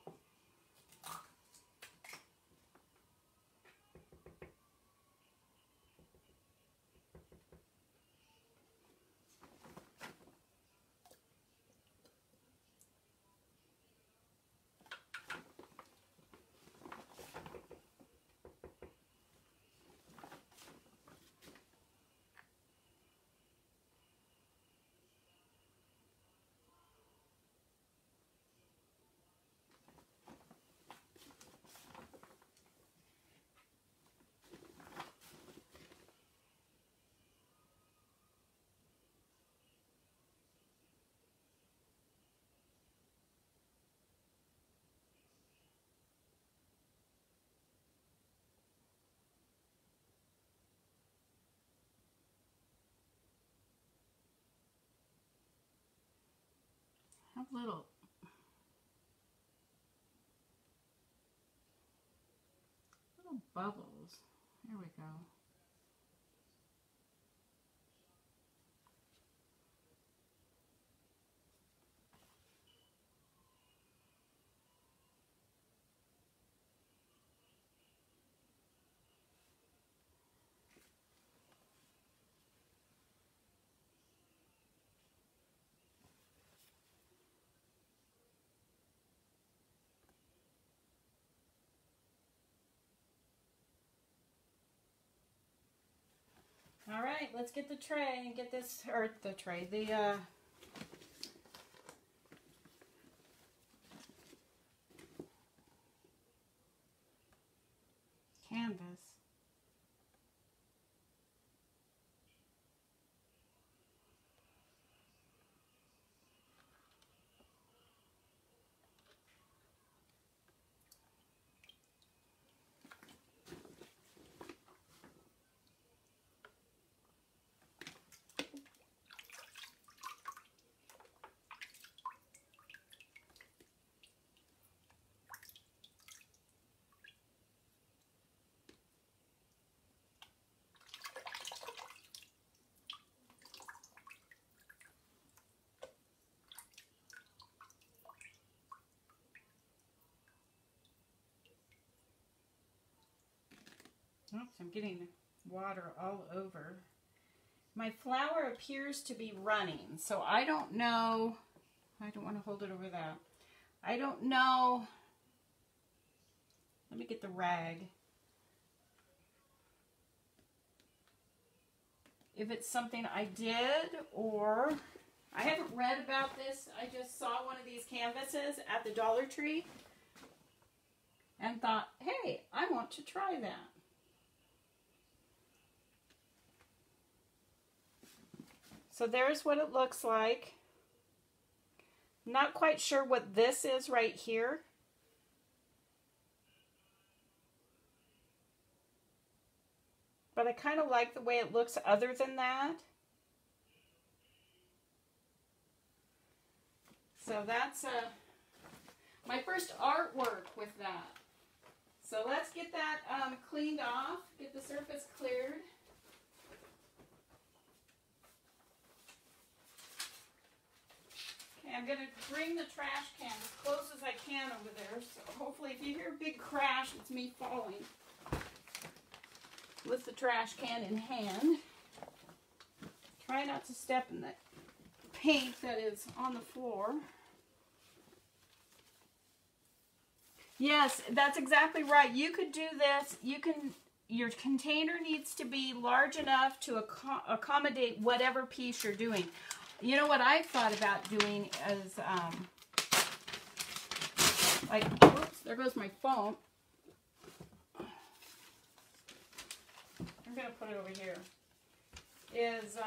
Have little Little bubbles. There we go. All right, let's get the tray and get this, or the tray, the canvas. Oops, I'm getting water all over. My flour appears to be running, so I don't know. I don't want to hold it over that. I don't know. Let me get the rag. If it's something I did, or I haven't read about this. I just saw one of these canvases at the Dollar Tree and thought, hey, I want to try that. So there's what it looks like. Not quite sure what this is right here. But I kind of like the way it looks other than that. So that's my first artwork with that. So let's get that cleaned off, get the surface cleared. Okay, I'm going to bring the trash can as close as I can over there. So hopefully if you hear a big crash, it's me falling with the trash can in hand. Try not to step in the paint that is on the floor. Yes, that's exactly right. You could do this. You can. Your container needs to be large enough to accommodate whatever piece you're doing. You know what I've thought about doing is, like, whoops, there goes my phone. I'm going to put it over here. Is,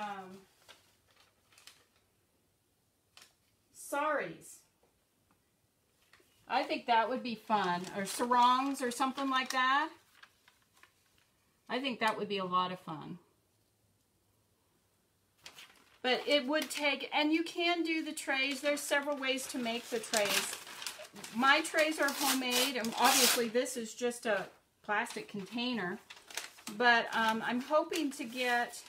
saris. I think that would be fun. Or sarongs or something like that. I think that would be a lot of fun. But it would take, and you can do the trays. There's several ways to make the trays. My trays are homemade, and obviously this is just a plastic container. But I'm hoping to get,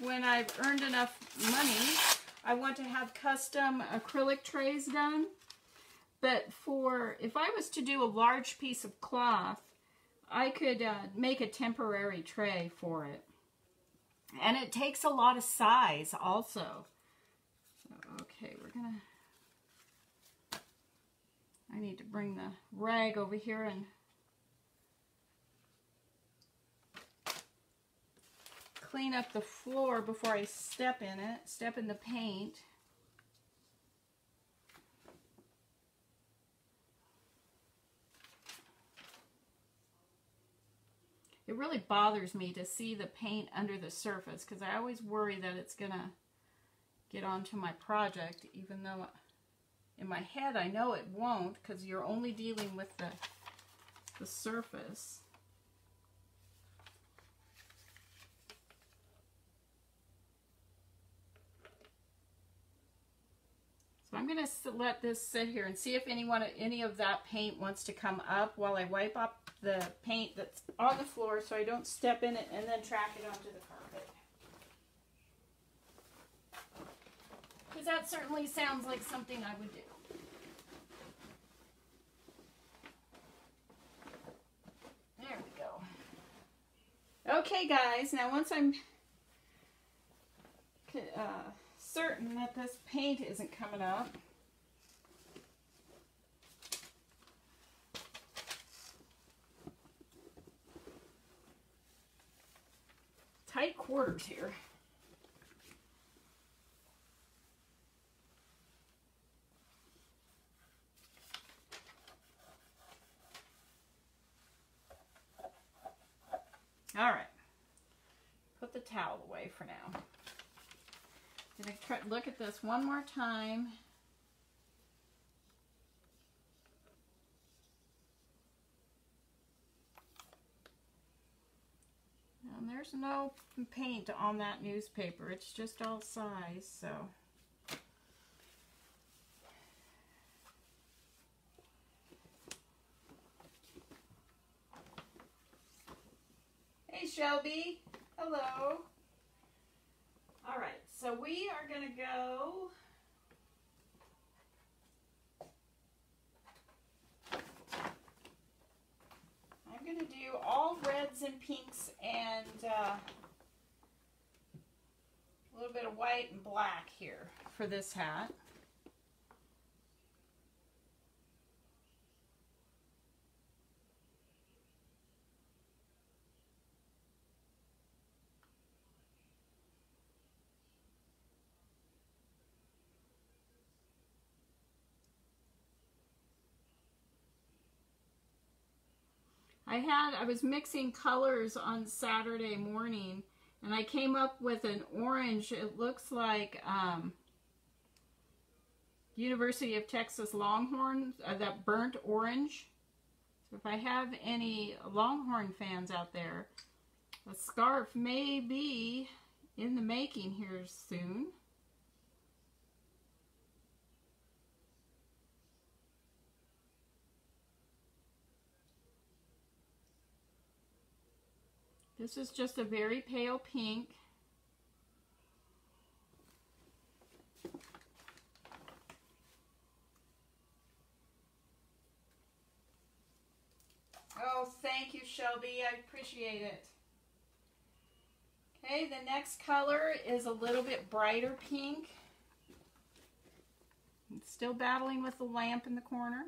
when I've earned enough money, I want to have custom acrylic trays done. But if I was to do a large piece of cloth, I could make a temporary tray for it. And it takes a lot of size also. So, okay, I need to bring the rag over here and clean up the floor before I step in the paint. It really bothers me to see the paint under the surface because I always worry that it's going to get onto my project, even though in my head I know it won't because you're only dealing with the surface. So I'm going to let this sit here and see if any of that paint wants to come up while I wipe up the paint that's on the floor so I don't step in it and then track it onto the carpet. Because that certainly sounds like something I would do. There we go. Okay guys, now once I'm certain that this paint isn't coming up, tight quarters here. All right, put the towel away for now. Gonna try look at this one more time. And there's no paint on that newspaper. It's just all size, so. Hey Shelby, hello. All right, so we are gonna go I'm gonna do all reds and pinks and a little bit of white and black here for this hat. I was mixing colors on Saturday morning and I came up with an orange. It looks like University of Texas Longhorn, that burnt orange. So if I have any Longhorn fans out there, a scarf may be in the making here soon. This is just a very pale pink. Oh, thank you, Shelby. I appreciate it. Okay, the next color is a little bit brighter pink. I'm still battling with the lamp in the corner.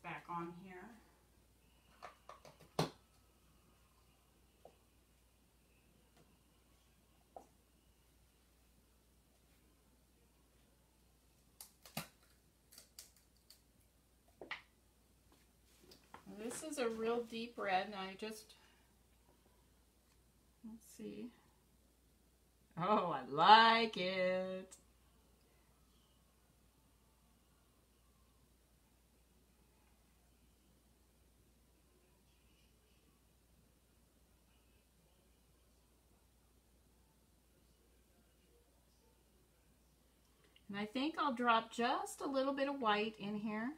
Back on here. This is a real deep red, and I just, let's see. Oh, I like it. And I think I'll drop just a little bit of white in here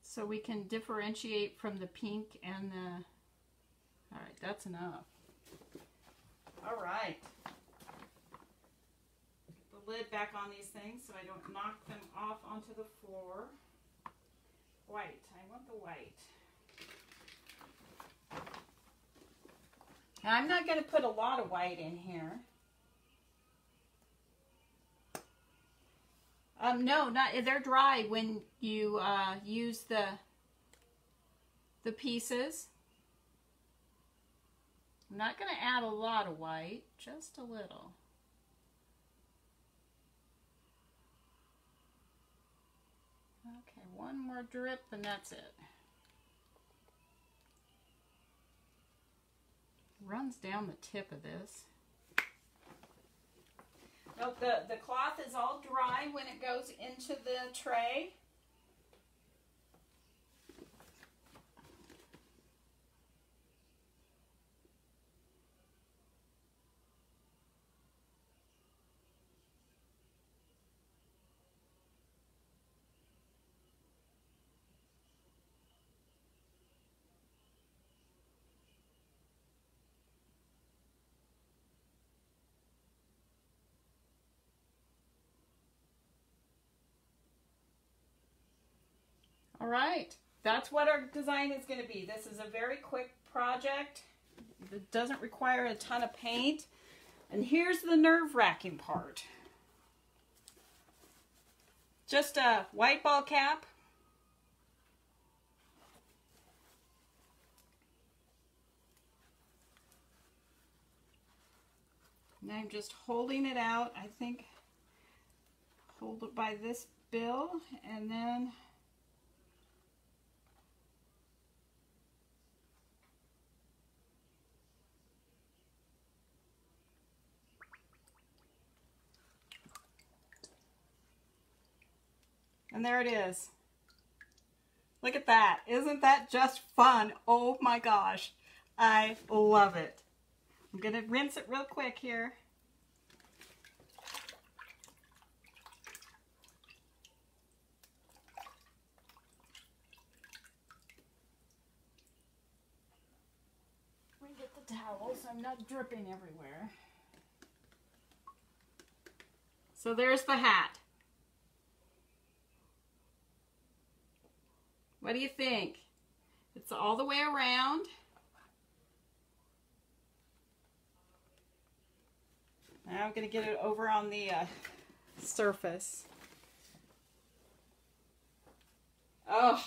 so we can differentiate from the pink and the, all right, that's enough. All right. Put the lid back on these things so I don't knock them off onto the floor. White, I want the white. Now I'm not going to put a lot of white in here. No, not, they're dry when you use the pieces. I'm not going to add a lot of white, just a little. one more drip and that's it. Runs down the tip of this. Nope, the cloth is all dry when it goes into the tray. All right, that's what our design is going to be. This is a very quick project. It doesn't require a ton of paint. And here's the nerve-wracking part. Just a white ball cap. And I'm just holding it out. I think hold it by this bill and then and there it is. Look at that. Isn't that just fun? Oh my gosh. I love it. I'm going to rinse it real quick here. Let me get the towel so I'm not dripping everywhere. So there's the hat. What do you think? It's all the way around. Now I'm going to get it over on the surface. Oh,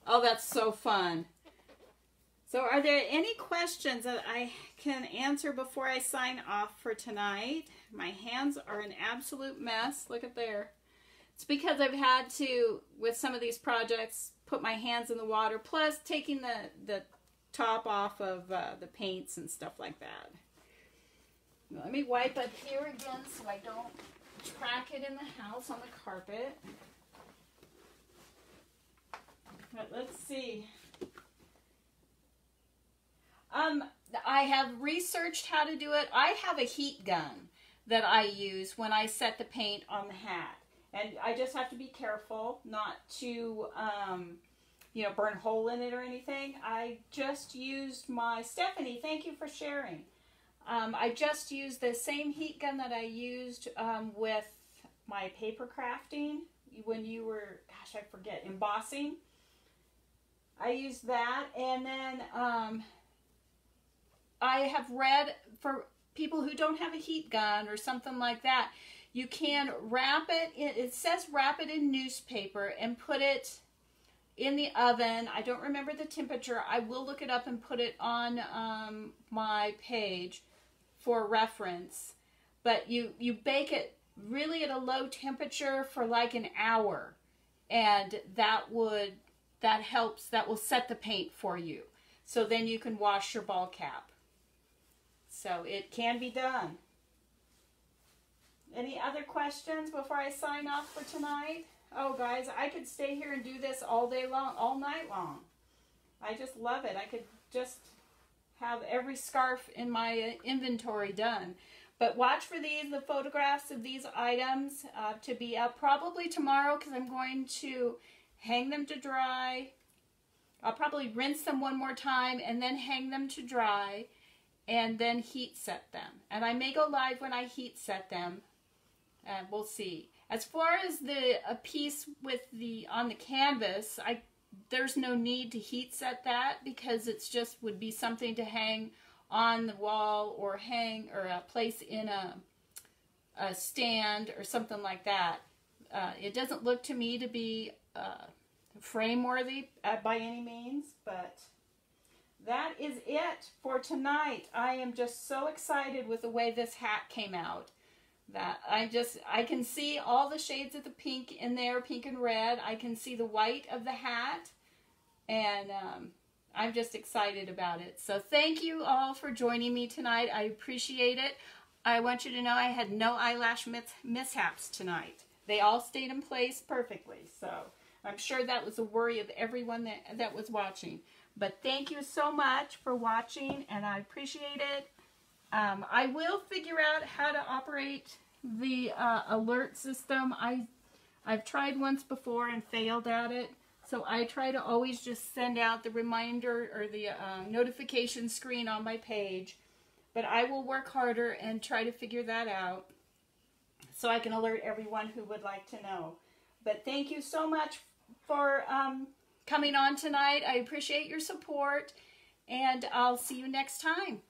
that's so fun. So are there any questions that I can answer before I sign off for tonight? My hands are an absolute mess. Look at there. It's because I've had to, with some of these projects, put my hands in the water, plus taking the top off of the paints and stuff like that. Let me wipe up here again so I don't track it in the house on the carpet. But let's see. I have researched how to do it. I have a heat gun that I use when I set the paint on the hat. And I just have to be careful not to, you know, burn a hole in it or anything. I just used my, Stephanie, thank you for sharing. I just used the same heat gun that I used with my paper crafting when you were, gosh, I forget, embossing. I used that, and then I have read for people who don't have a heat gun or something like that, you can wrap it in, it says wrap it in newspaper and put it in the oven. I don't remember the temperature. I will look it up and put it on my page for reference. But you bake it really at a low temperature for like an hour, and that helps, that will set the paint for you. So then you can wash your ball cap. So it can be done. Any other questions before I sign off for tonight? Oh guys, I could stay here and do this all day long, all night long. I just love it. I could just have every scarf in my inventory done. But watch for the photographs of these items to be up probably tomorrow, because I'm going to hang them to dry. I'll probably rinse them one more time and then hang them to dry and then heat set them. And I may go live when I heat set them. We'll see. As far as a piece with on the canvas, there's no need to heat set that, because it's just would be something to hang on the wall or place in a stand or something like that. It doesn't look to me to be frame worthy by any means, but that is it for tonight. I am just so excited with the way this hat came out. that I can see all the shades of the pink in there, pink and red. I can see the white of the hat, and I'm just excited about it. So thank you all for joining me tonight. I appreciate it. I want you to know I had no eyelash mishaps tonight. They all stayed in place perfectly. So I'm sure that was a worry of everyone that was watching. But thank you so much for watching, and I appreciate it. I will figure out how to operate the alert system. I've tried once before and failed at it. So I try to always just send out the reminder or the notification screen on my page. But I will work harder and try to figure that out so I can alert everyone who would like to know. But thank you so much for coming on tonight. I appreciate your support, and I'll see you next time.